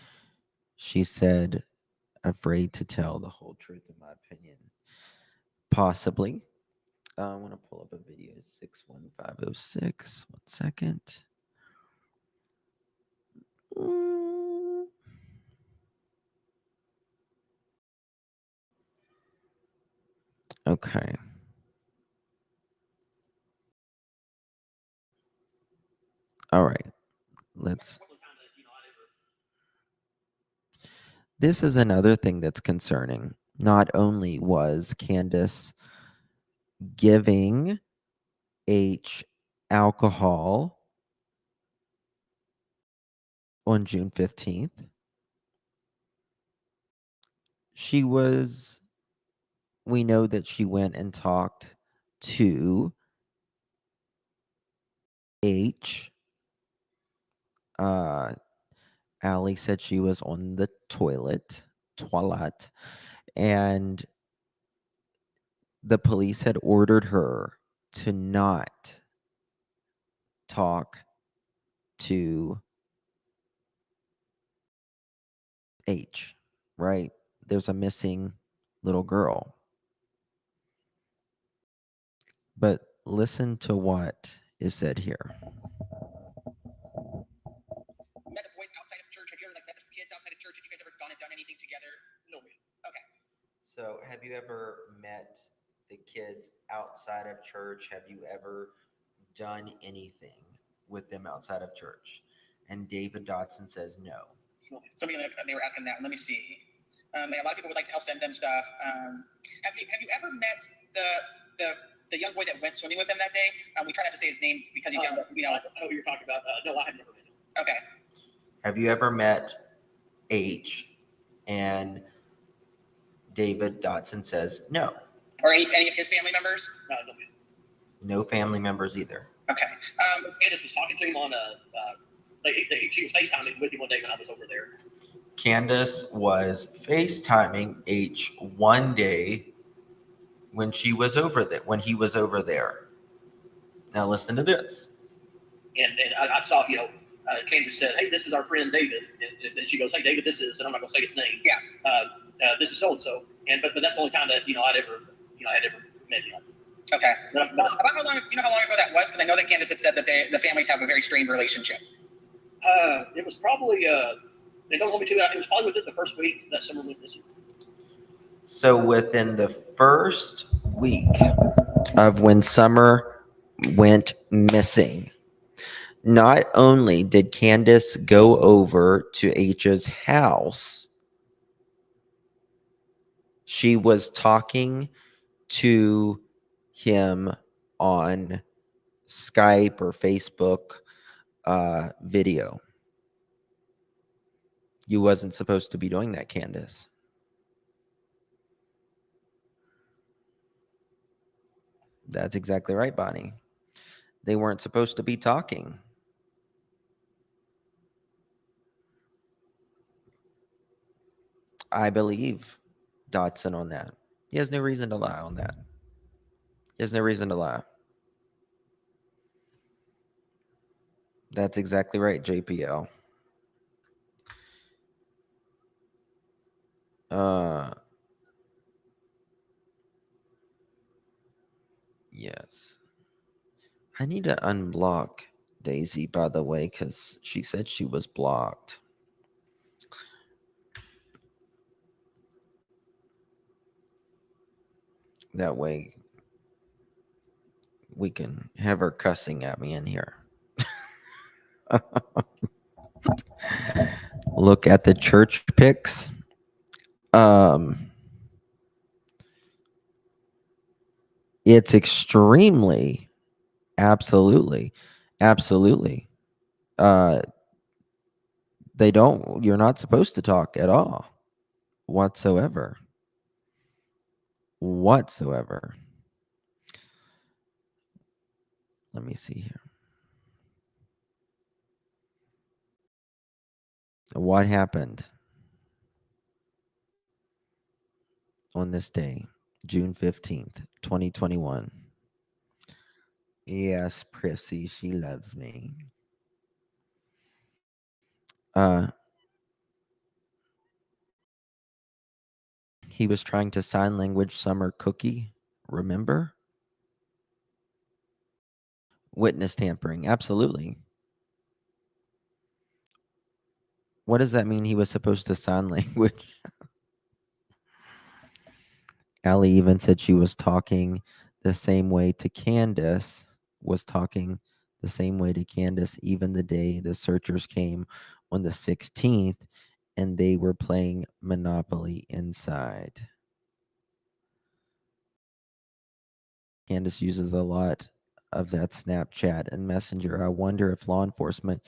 she said, afraid to tell the whole truth, in my opinion. Possibly. I want to pull up a video. 61506. 1 second. Okay. All right. This is another thing that's concerning. Not only was Candace giving H alcohol on June 15th, we know that she went and talked to H. Allie said she was on the toilet, and the police had ordered her to not talk to H, right? There's a missing little girl. But listen to what is said here. Met the boys outside of church. Have you ever met the kids outside of church? Have you guys ever gone and done anything together? No. Okay. So, have you ever met the kids outside of church? Have you ever done anything with them outside of church? And David Dodson says no. Somebody they were asking that. Let me see. A lot of people would like to help send them stuff. Have you ever met the young boy that went swimming with them that day? We try not to say his name because he's young. I know what you're talking about. No, I have never met him. Okay. Have you ever met H? And David Dodson says no. Or any of his family members? No family members either. Okay. Candace was talking to him on she was FaceTiming with him one day when I was over there. Candace was FaceTiming H one day when he was over there. Now listen to this. And I saw, Candace said, "Hey, this is our friend David," and she goes, "Hey, David, this is," and I'm not going to say his name. Yeah. This is so and so, but that's the only time that I'd ever met him. Okay. About how long ago that was? Because I know that Candace had said that the families have a very strained relationship. It was probably they don't hold me to that. It was probably within the first week that Summer went missing. So within the first week of when Summer went missing, not only did Candace go over to H's house, she was talking to him on Skype or Facebook video. You wasn't supposed to be doing that, Candace. That's exactly right, Bonnie. They weren't supposed to be talking. I believe Dodson on that. He has no reason to lie on that. He has no reason to lie. That's exactly right, JPL. Yes. I need to unblock Daisy, by the way, because she said she was blocked. That way we can have her cussing at me in here. Look at the church pics. It's extremely, absolutely. You're not supposed to talk at all. Whatsoever. Let me see here. What happened on this day, June 15th, 2021? Yes, Prissy, she loves me. He was trying to sign language Summer Cookie, remember? Witness tampering, absolutely. What does that mean he was supposed to sign language? Allie even said she was talking the same way to Candace, even the day the searchers came on the 16th and they were playing Monopoly inside. Candace uses a lot of that Snapchat and Messenger. I wonder if law enforcement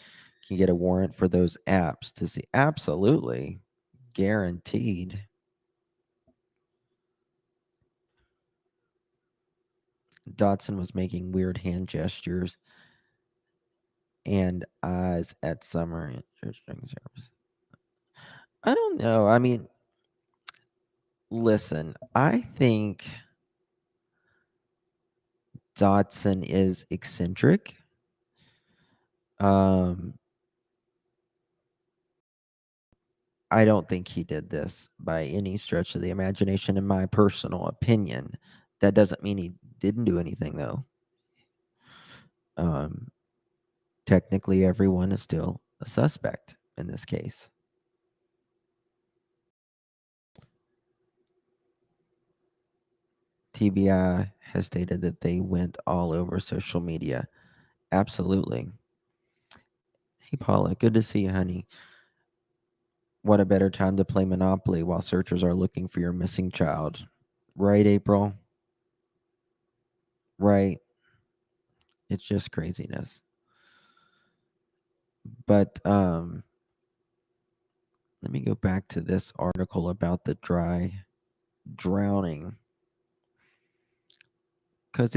can get a warrant for those apps to see. Absolutely. Guaranteed. Dodson was making weird hand gestures and eyes at Summer in church during service. I don't know. I mean, listen, I think Dodson is eccentric. I don't think he did this by any stretch of the imagination, in my personal opinion. That doesn't mean he didn't do anything, though. Technically, everyone is still a suspect in this case. TBI has stated that they went all over social media. Absolutely. Hey, Paula, good to see you, honey. What a better time to play Monopoly while searchers are looking for your missing child. Right, April? Right. It's just craziness. But let me go back to this article about the drowning. Because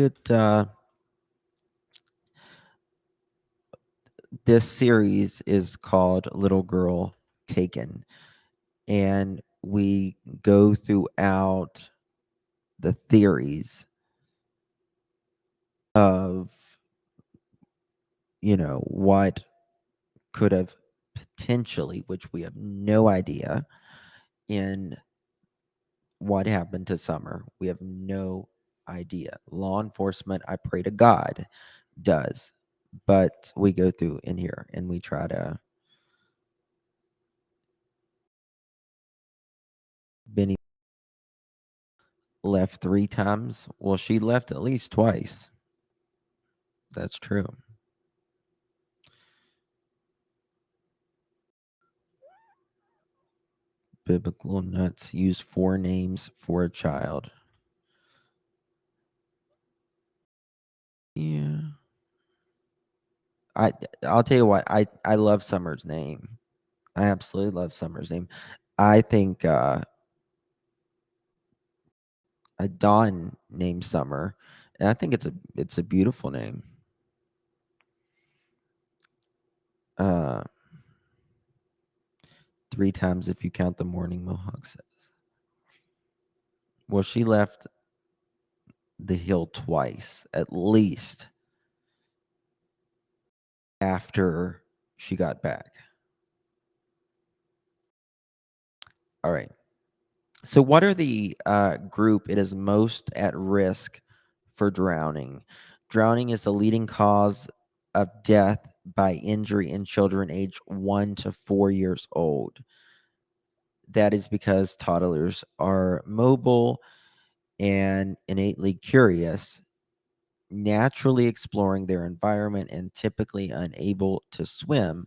this series is called Little Girl Taken. And we go throughout the theories of, what could have potentially, which we have no idea, in what happened to Summer. We have no idea. Law enforcement, I pray to God, does. But we go through in here and we try to. Benny left 3 times. Well, she left at least twice. That's true. Biblical nuts use 4 names for a child. Yeah. I'll tell you what, I love Summer's name. I absolutely love Summer's name. I think a Dawn named Summer, and I think it's a beautiful name. 3 times if you count the morning, Mohawk says. Well, she left the hill twice, at least, after she got back. All right. So what are the group it is most at risk for drowning? Drowning is the leading cause of death by injury in children aged 1 to 4 years old. That is because toddlers are mobile and innately curious, naturally exploring their environment and typically unable to swim.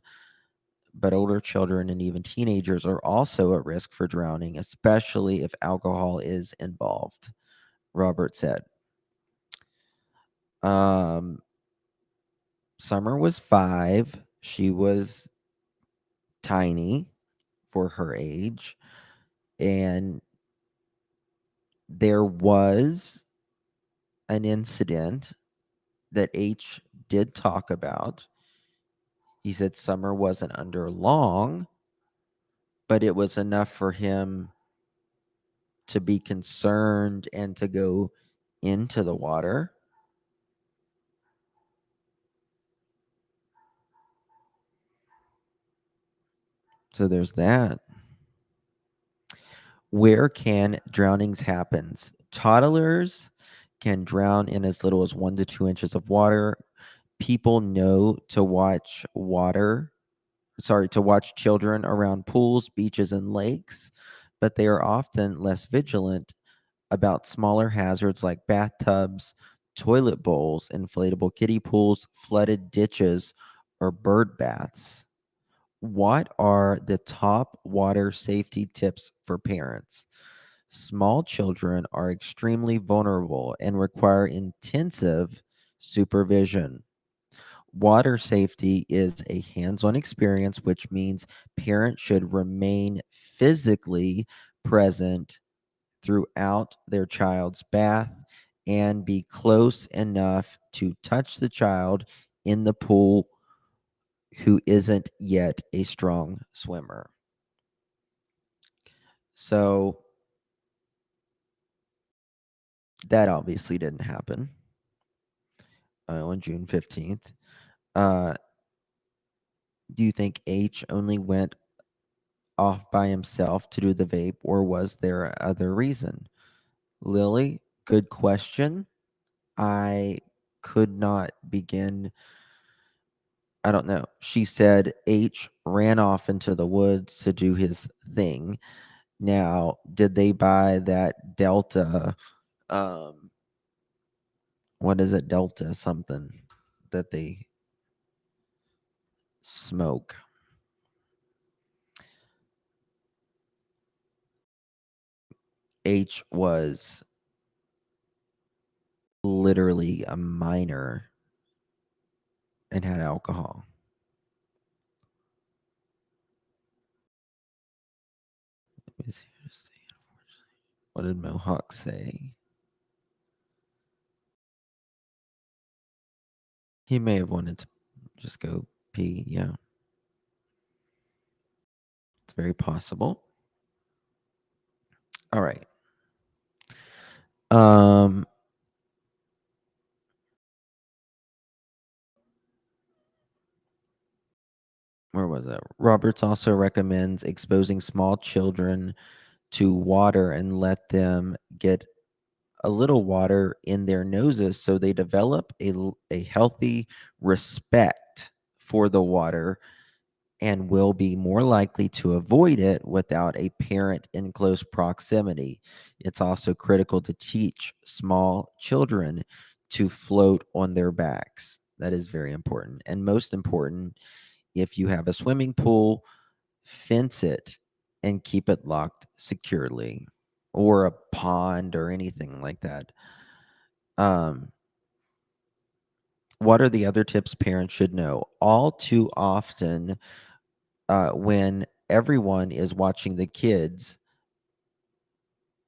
But older children and even teenagers are also at risk for drowning, especially if alcohol is involved, Robert said. Summer was 5. She was tiny for her age. And there was an incident that H did talk about. He said Summer wasn't under long, but it was enough for him to be concerned and to go into the water. So there's that. Where can drownings happen? Toddlers can drown in as little as 1 to 2 inches of water. People know to watch children around pools, beaches, and lakes, but they are often less vigilant about smaller hazards like bathtubs, toilet bowls, inflatable kiddie pools, flooded ditches, or bird baths. What are the top water safety tips for parents? Small children are extremely vulnerable and require intensive supervision. Water safety is a hands on experience, which means parents should remain physically present throughout their child's bath and be close enough to touch the child in the pool who isn't yet a strong swimmer. So that obviously didn't happen on June 15th. Do you think H only went off by himself to do the vape, or was there other reason? Lily, good question. I could not begin. I don't know. She said H ran off into the woods to do his thing. Now, did they buy that Delta? What is it? Delta something that they smoke. H was literally a minor and had alcohol. Let me see. What did Mohawk say? He may have wanted to just go pee. Yeah. It's very possible. All right. Where was it? Roberts also recommends exposing small children to water and let them get a little water in their noses so they develop a healthy respect for the water and will be more likely to avoid it without a parent in close proximity. It's also critical to teach small children to float on their backs. That is very important. And most important, if you have a swimming pool, fence it and keep it locked securely, or a pond or anything like that. What are the other tips parents should know? All too often, when everyone is watching the kids,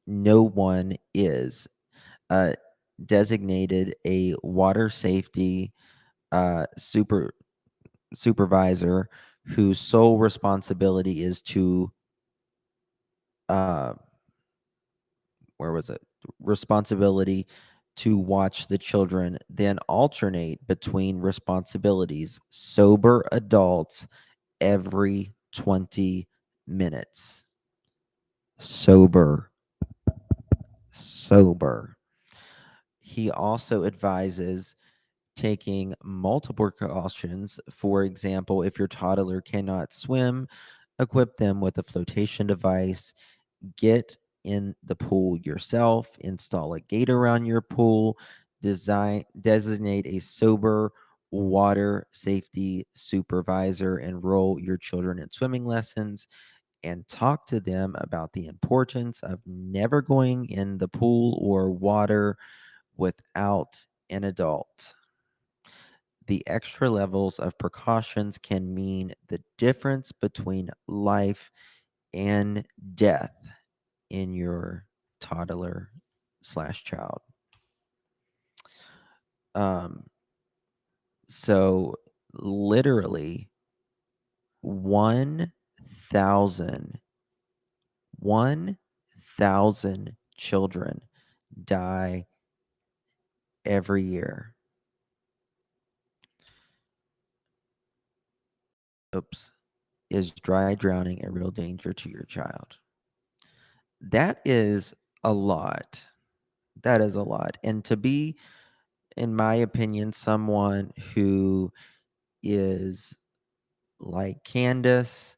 no one is designated a water safety supervisor whose sole responsibility is to where was it? Responsibility to watch the children, then alternate between responsibilities. Sober adults every 20 minutes. Sober. He also advises taking multiple precautions. For example, if your toddler cannot swim, equip them with a flotation device. Get in the pool yourself. Install a gate around your pool. Designate a sober water safety supervisor. Enroll your children in swimming lessons and talk to them about the importance of never going in the pool or water without an adult. The extra levels of precautions can mean the difference between life and death in your toddler/child. So literally 1,000 children die every year. Is dry drowning a real danger to your child? That is a lot. That is a lot. And to be, in my opinion, someone who is like Candace,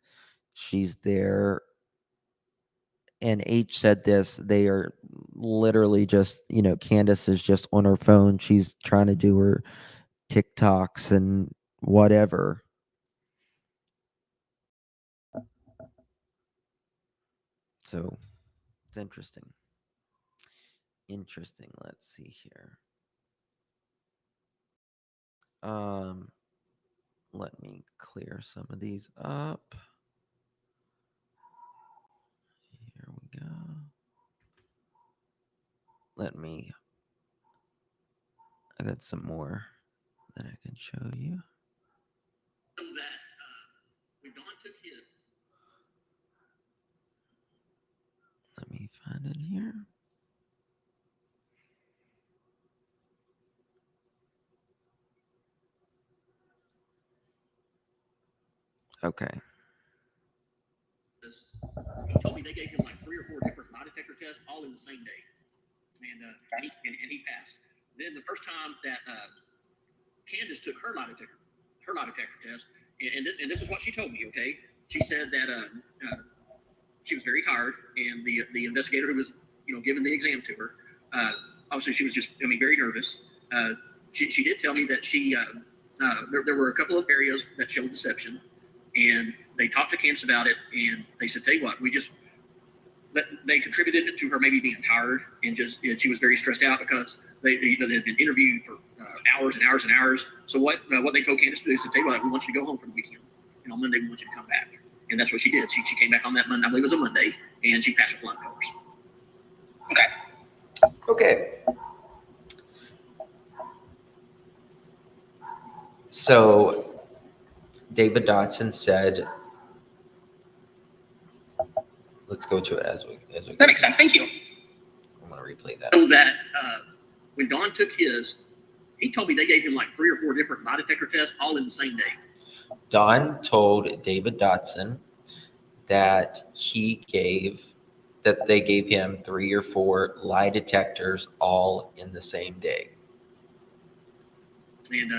she's there. And H said this, they are literally just, Candace is just on her phone. She's trying to do her TikToks and whatever. So It's interesting. Interesting. Let's see here. Let me clear some of these up. Here we go. I got some more that I can show you. So that when Don took his. Let me find it here. Okay. He told me they gave him like 3 or 4 different lie detector tests all in the same day, and he passed. Then the first time that Candace took her lie detector test, and this is what she told me. Okay, she said that she was very tired, and the investigator who was giving the exam to her, obviously she was just very nervous. She did tell me that there were a couple of areas that showed deception, and they talked to Candace about it, and they said, tell you what, they contributed it to her maybe being tired, and she was very stressed out because they had been interviewed for hours and hours and hours. So what they told Candace to do is, tell you what, we want you to go home for the weekend, and on Monday we want you to come back. And that's what she did. She came back on that Monday, I believe it was a Monday, and she passed with flying colors. Okay. So David Dodson said, let's go to it as we That makes sense. Thank you. I'm going to replay that. So that when Don took his, he told me they gave him like 3 or 4 different lie detector tests all in the same day. Don told David Dodson that they gave him 3 or 4 lie detectors all in the same day. And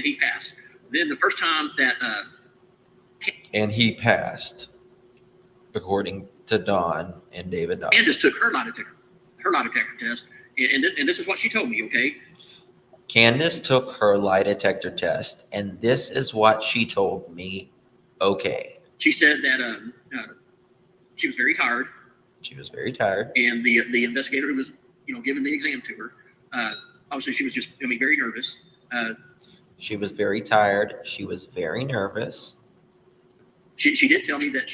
he passed. Then the first time that and he passed, according to Don and David Dodson. Candace took her lie detector test, and this is what she told me. Okay. Candace took her lie detector test, and this is what she told me. Okay. She said that she was very tired. She was very tired. And the investigator who was giving the exam to her, obviously she was just very nervous. She was very tired. She was very nervous. She did tell me that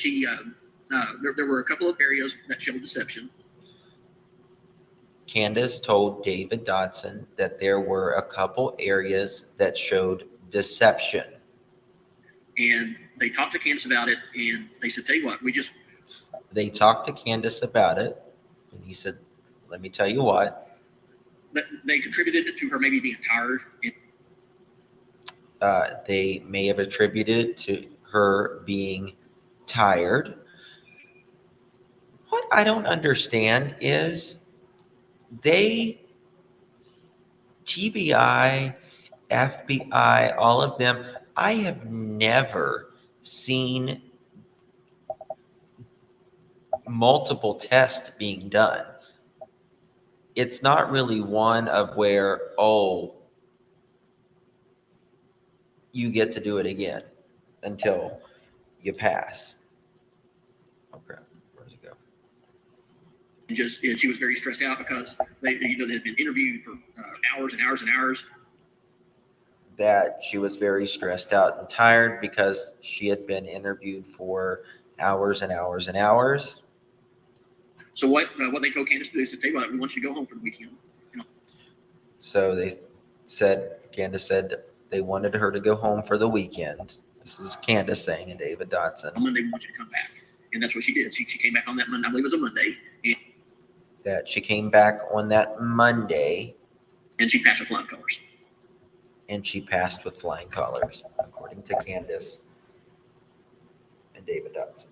there were a couple of areas that showed deception. Candace told David Dodson that there were a couple areas that showed deception. And they talked to Candace about it, and they said, tell you what, They talked to Candace about it, and he said, let me tell you what. They contributed it to her maybe being tired. They may have attributed it to her being tired. What I don't understand is TBI, FBI, all of them, I have never seen multiple tests being done. It's not really one of where, you get to do it again until you pass. Okay, where's it go? And she was very stressed out because they had been interviewed for hours and hours and hours. That she was very stressed out and tired because she had been interviewed for hours and hours and hours. So what they told Candace to do is, tell you what, we want you to go home for the weekend. So Candace said they wanted her to go home for the weekend. This is Candace saying, and David Dodson. On Monday, we want you to come back. And that's what she did. She came back on that Monday, I believe it was a Monday. That she came back on that Monday. And she passed with flying colors. And she passed with flying colors, according to Candace and David Dodson.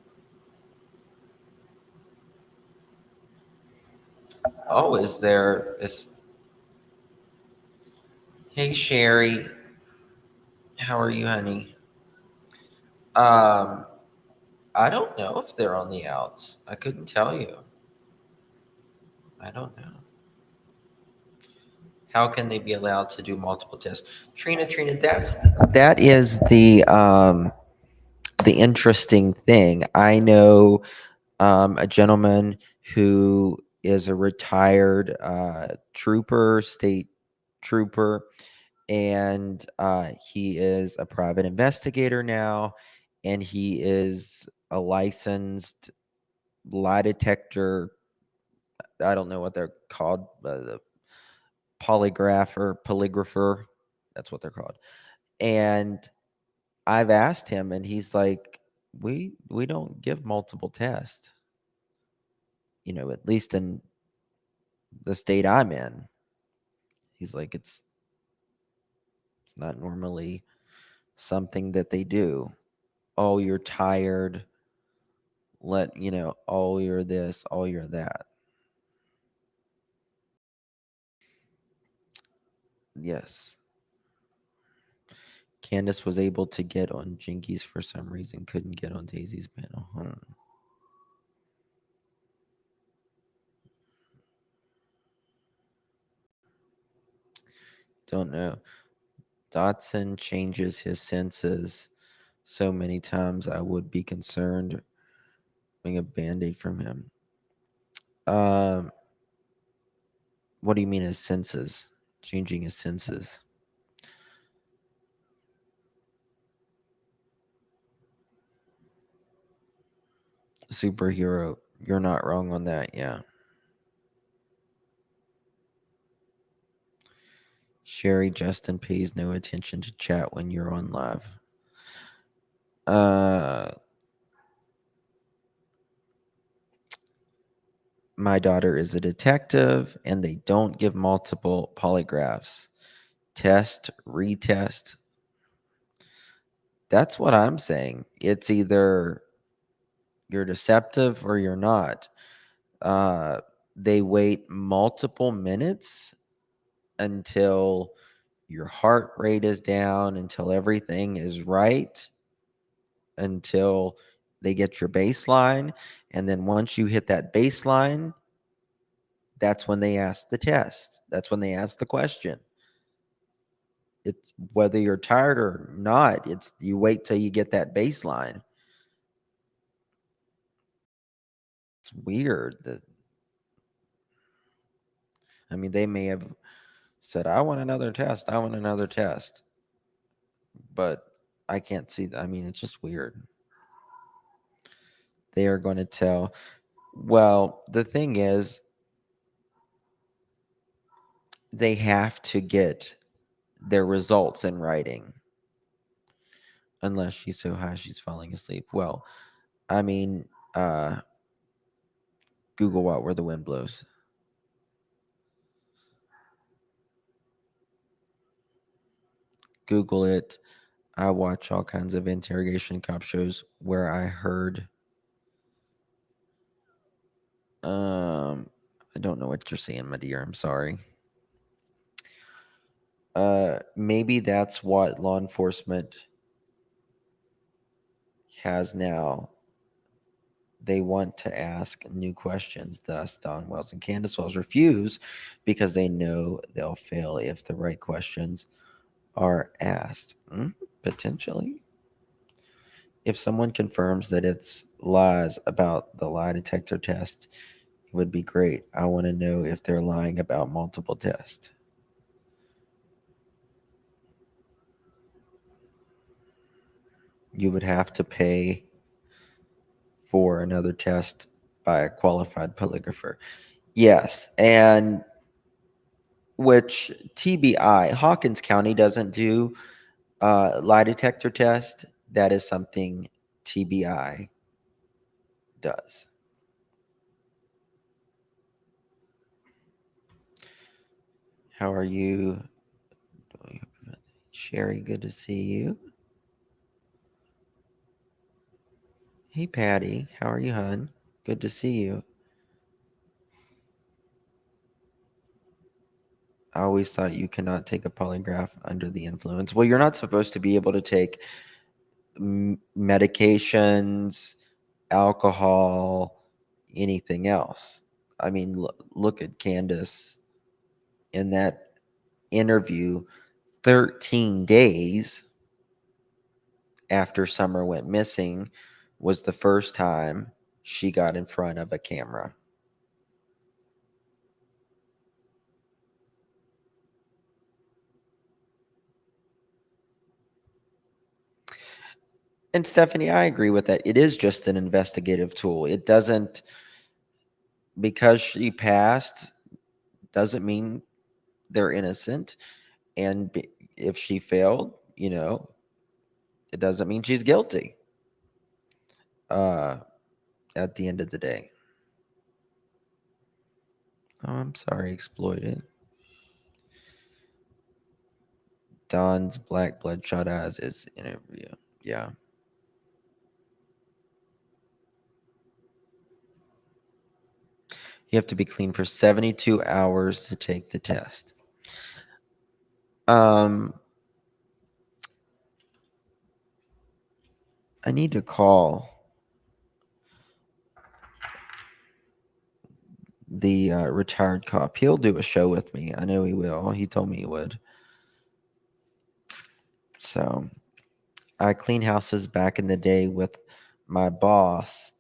Oh, hey, Sherry. How are you, honey? I don't know if they're on the outs. I couldn't tell you. I don't know. How can they be allowed to do multiple tests? Trina, that is the interesting thing. I know a gentleman who is a retired state trooper, and he is a private investigator now, and he is a licensed lie detector. I don't know what they're called, the polygrapher. That's what they're called. And I've asked him, and he's like, we don't give multiple tests. At least in the state I'm in. He's like, it's not normally something that they do. Oh, you're tired. Oh, you're this, oh, you're that. Yes. Candace was able to get on Jinkies for some reason, couldn't get on Daisy's panel. Don't know. Dodson changes his senses so many times, I would be concerned being a band-aid from him. What do you mean his senses? Changing his senses? Superhero. You're not wrong on that, yeah. Sherry, Justin pays no attention to chat when you're on live. My daughter is a detective, and they don't give multiple polygraphs. Test, retest. That's what I'm saying. It's either you're deceptive or you're not. They wait multiple minutes until your heart rate is down, until everything is right, until they get your baseline. And then once you hit that baseline, that's when they ask the test. That's when they ask the question. It's whether you're tired or not, it's you wait till you get that baseline. It's weird that, I mean, they may have said, I want another test. I want another test. But I can't see that. I mean, it's just weird. They are going to tell. Well, the thing is, they have to get their results in writing. Unless she's so high she's falling asleep. Well, I mean, Google out where the wind blows. Google it. I watch all kinds of interrogation cop shows where I heard I don't know what you're saying, my dear. I'm sorry. Maybe that's what law enforcement has now. They want to ask new questions. Thus, Don Wells and Candace Wells refuse because they know they'll fail if the right questions are asked. Potentially. If someone confirms that it's lies about the lie detector test, it would be great. I want to know if they're lying about multiple tests. You would have to pay for another test by a qualified polygrapher. Yes, and which TBI, Hawkins County doesn't do lie detector test. That is something TBI does. How are you? Sherry, good to see you. Hey, Patty, how are you, hon? Good to see you. I always thought you cannot take a polygraph under the influence. Well, you're not supposed to be able to take medications, alcohol, anything else. I mean, look at Candace in that interview 13 days after Summer went missing was the first time she got in front of a camera. And Stephanie, I agree with that. It is just an investigative tool. It doesn't, because she passed, doesn't mean they're innocent. And if she failed, it doesn't mean she's guilty. At the end of the day. Oh, I'm sorry, exploited. Don's black bloodshot eyes is interview. Yeah. You have to be clean for 72 hours to take the test. I need to call the retired cop. He'll do a show with me. I know he will. He told me he would. So I cleaned houses back in the day with my boss.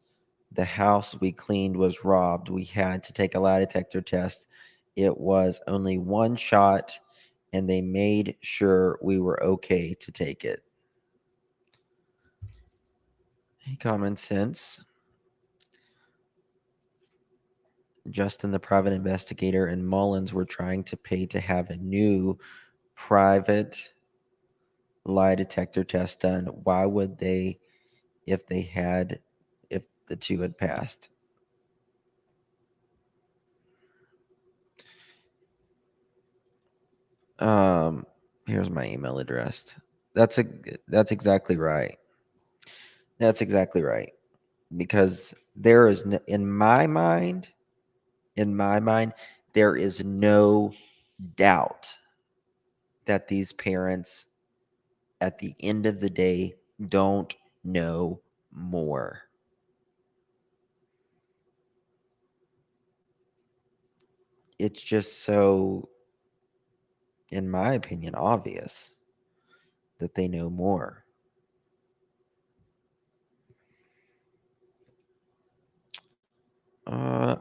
The house we cleaned was robbed. We had to take a lie detector test. It was only one shot, and they made sure we were okay to take it. Hey, common sense. Justin, the private investigator, and Mullins were trying to pay to have a new private lie detector test done. Why would they, if the two had passed? Here's my email address. That's exactly right. That's exactly right. Because there is in my mind, there is no doubt that these parents at the end of the day don't know more. It's just so, in my opinion, obvious that they know more.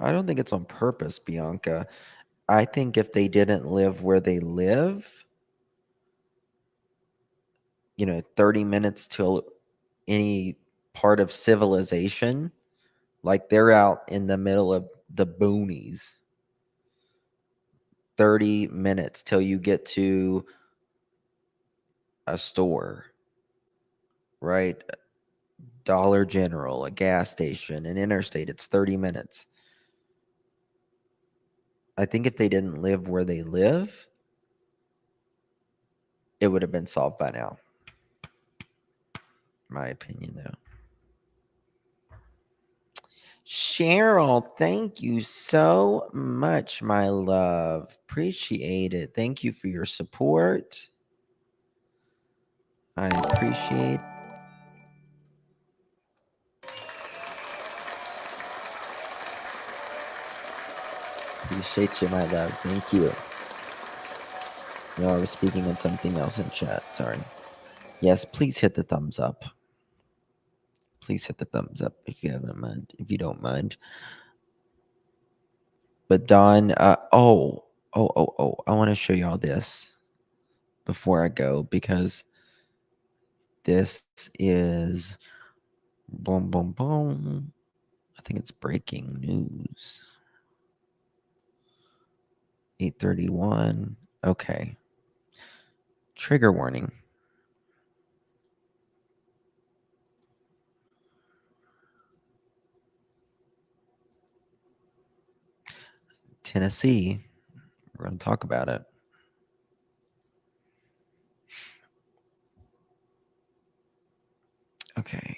I don't think it's on purpose, Bianca. I think if they didn't live where they live, 30 minutes till any part of civilization, like they're out in the middle of the boonies. 30 minutes till you get to a store, right? Dollar General, a gas station, an interstate, it's 30 minutes. I think if they didn't live where they live, it would have been solved by now. My opinion, though. Cheryl, thank you so much, my love. Appreciate it. Thank you for your support. I appreciate. Appreciate you, my love. Thank you. No, I was speaking on something else in chat. Sorry. Yes, please hit the thumbs up. Please hit the thumbs up if you don't mind. But Don, I want to show y'all this before I go, because this is boom, boom, boom. I think it's breaking news. 8:31. Okay. Trigger warning. Tennessee. We're going to talk about it. Okay.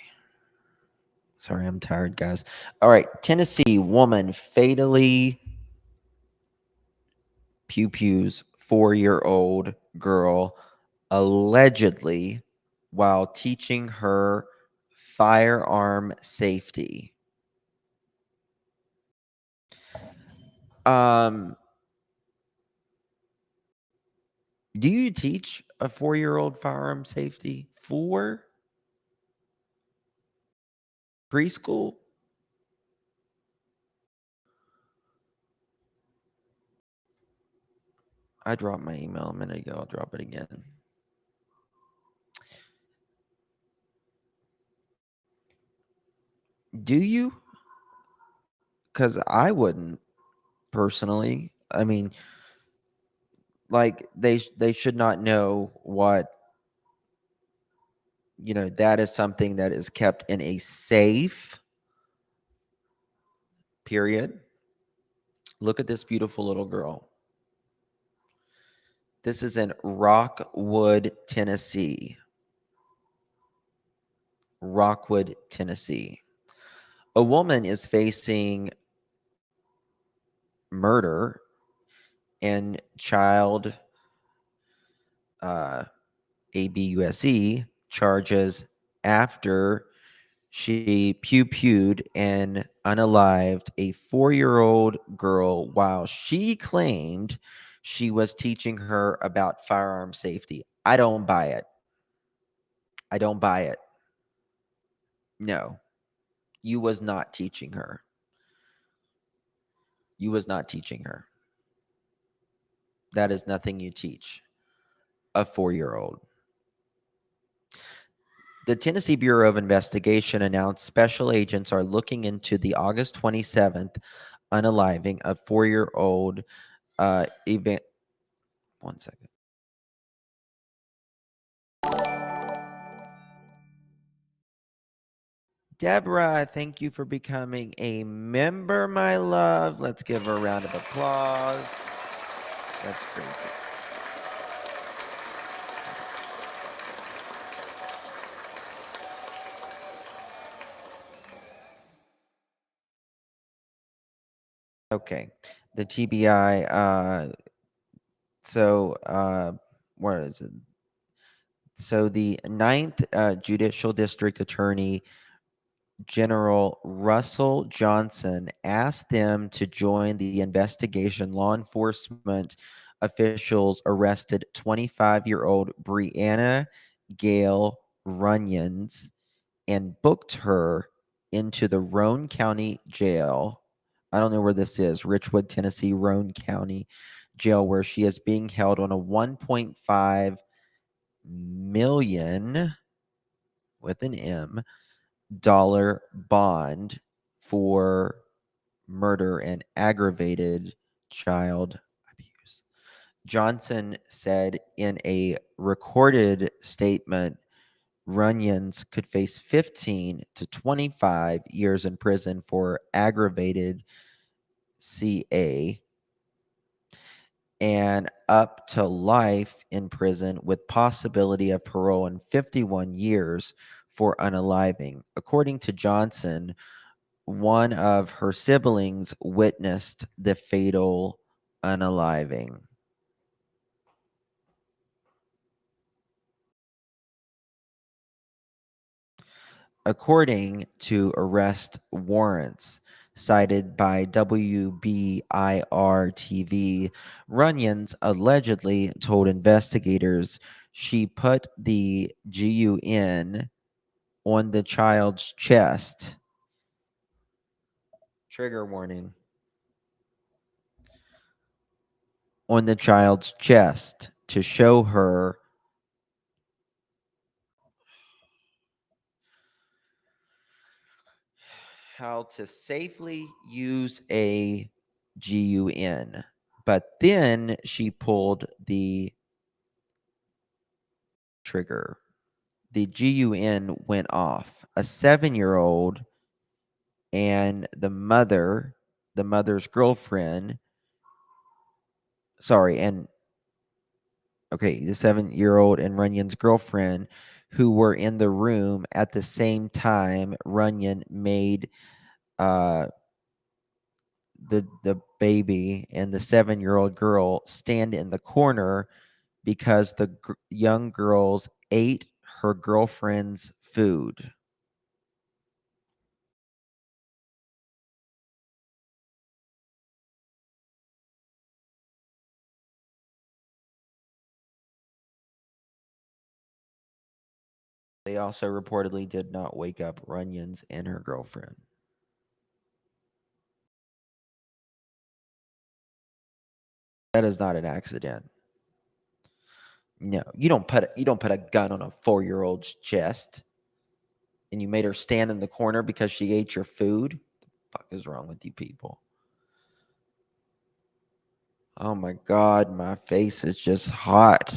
Sorry, I'm tired, guys. All right. Tennessee woman fatally pews 4-year-old girl allegedly while teaching her firearm safety. Do you teach a 4-year-old firearm safety? 4? Preschool? I dropped my email a minute ago. I'll drop it again. Do you? Because I wouldn't personally. I mean, like they should not know what, that is something that is kept in a safe period. Look at this beautiful little girl. This is in Rockwood, Tennessee. Rockwood, Tennessee. A woman is facing murder and child ABUSE charges after she pew-pewed and unalived a 4-year-old girl while she claimed she was teaching her about firearm safety. I don't buy it. I don't buy it. No, you was not teaching her. You was not teaching her. That is nothing you teach a 4-year-old. The Tennessee Bureau of Investigation announced special agents are looking into the August 27th unaliving of 4-year-old event. One second. Deborah, thank you for becoming a member, my love. Let's give her a round of applause. That's crazy. Okay, the TBI. Where is it? So the 9th Judicial District Attorney General Russell Johnson asked them to join the investigation. Law enforcement officials arrested 25-year-old Breanna Gale Runyons and booked her into the Roane County Jail. I don't know where this is. Richwood, Tennessee, Roane County Jail, where she is being held on a $1.5 million with an M bond for murder and aggravated child abuse. Johnson said in a recorded statement, Runyons could face 15 to 25 years in prison for aggravated CA and up to life in prison with possibility of parole and 51 years for unaliving. According to Johnson, one of her siblings witnessed the fatal unaliving. According to arrest warrants cited by WBIR TV, Runyons allegedly told investigators she put the GUN on the child's chest. Trigger warning. On the child's chest to show her how to safely use a GUN. But then she pulled the trigger. The GUN went off. A 7-year-old and the mother's girlfriend, the 7-year-old and Runyon's girlfriend, who were in the room at the same time Runyon made the baby and the 7-year-old girl stand in the corner because the young girls ate her girlfriend's food. They also reportedly did not wake up Runyons and her girlfriend. That is not an accident. No, you don't put a gun on a 4-year-old's chest, and you made her stand in the corner because she ate your food. What the fuck is wrong with you people? Oh my God, my face is just hot.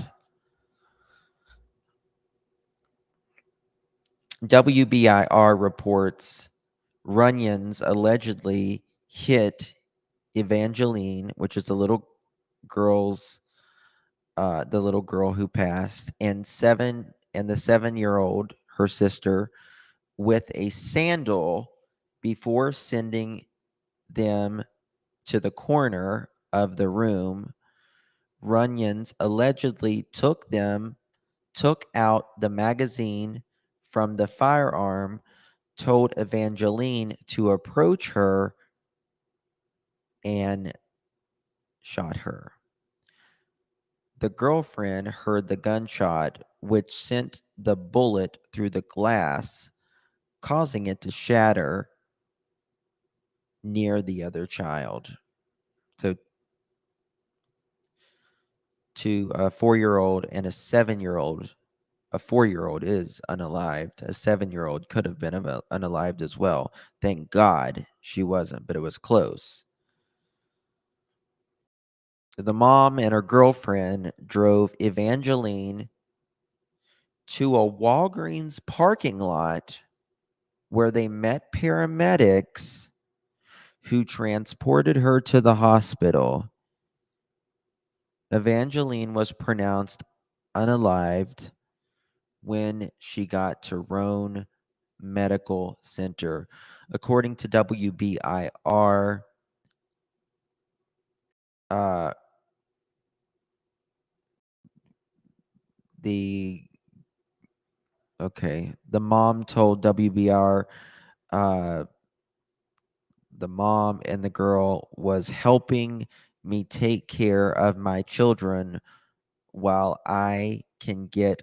WBIR reports Runyons allegedly hit Evangeline, which is the little girl's, the little girl who passed, and the 7-year-old, her sister, with a sandal before sending them to the corner of the room. Runyons allegedly took out the magazine from the firearm, told Evangeline to approach her, and shot her. The girlfriend heard the gunshot, which sent the bullet through the glass, causing it to shatter near the other child. So, to a 4-year-old and a 7-year-old, a 4-year-old is unalived. A 7-year-old could have been unalived as well. Thank God she wasn't, but it was close. The mom and her girlfriend drove Evangeline to a Walgreens parking lot where they met paramedics who transported her to the hospital. Evangeline was pronounced unalived when she got to Roane Medical Center. According to WBIR, the mom told WBR the mom and the girl was helping me take care of my children while I can get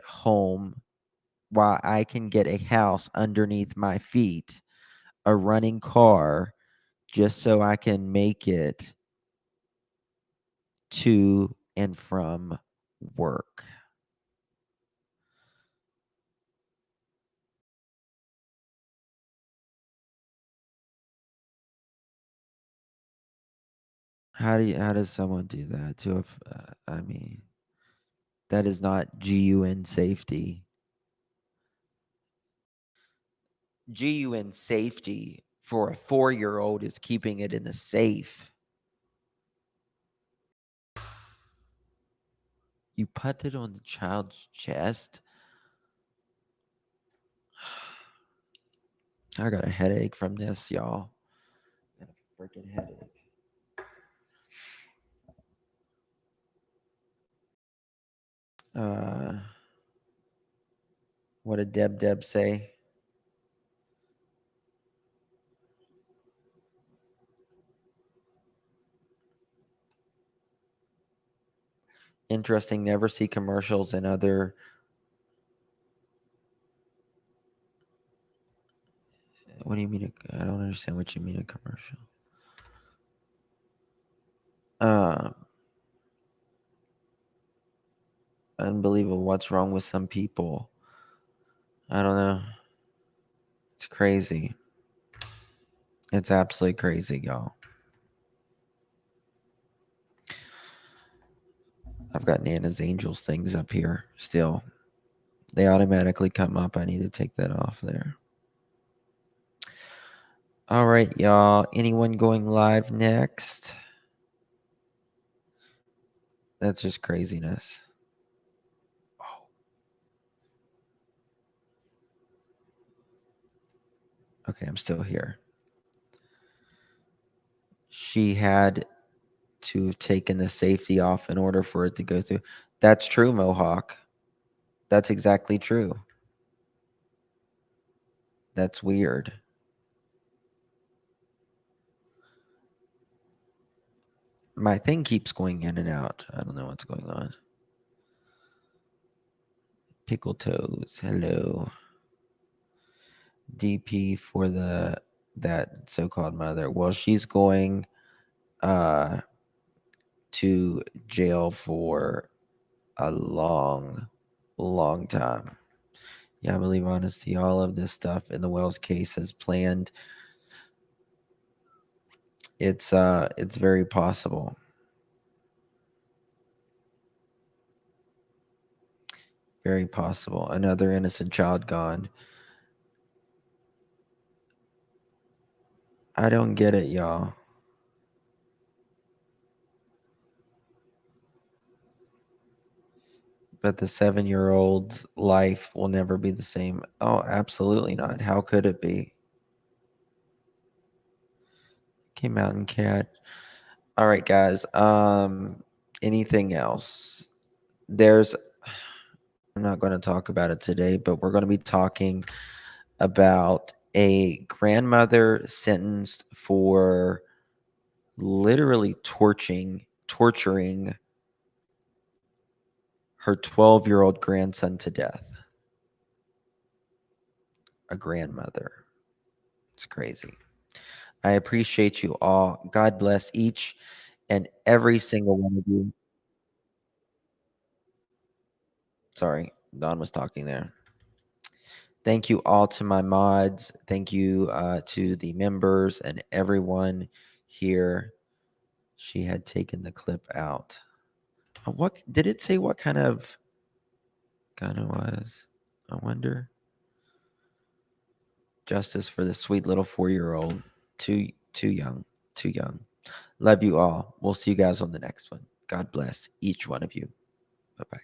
a house underneath my feet, a running car, just so I can make it to and from work. How does someone do that to I mean, that is not GUN safety. GUN safety for a 4-year-old is keeping it in the safe. You put it on the child's chest. I got a headache from this, y'all. I got a freaking headache. What did Deb say? Interesting. Never see commercials and other. What do you mean? I don't understand what you mean a commercial. Unbelievable. What's wrong with some people? I don't know. It's crazy. It's absolutely crazy, y'all. I've got Nana's Angels things up here still. They automatically come up. I need to take that off there. All right, y'all. Anyone going live next? That's just craziness. Oh. Okay, I'm still here. She had to have taken the safety off in order for it to go through. That's true, Mohawk. That's exactly true. That's weird. My thing keeps going in and out. I don't know what's going on. Pickle Toes, hello. DP for that so-called mother. Well, she's going to jail for a long, long time. Yeah, I believe honesty. All of this stuff in the Wells case is planned. It's very possible. Very possible. Another innocent child gone. I don't get it, y'all. But the 7-year-old's life will never be the same. Oh, absolutely not. How could it be? Okay, Mountain Cat. All right, guys. Anything else? I'm not going to talk about it today, but we're going to be talking about a grandmother sentenced for literally torturing her 12-year-old grandson to death. A grandmother. It's crazy. I appreciate you all. God bless each and every single one of you. Sorry, Don was talking there. Thank you all to my mods. Thank you to the members and everyone here. She had taken the clip out. What did it say? What kind of gun it was? I wonder. Justice for the sweet little 4-year-old. Too young. Too young. Love you all. We'll see you guys on the next one. God bless each one of you. Bye-bye.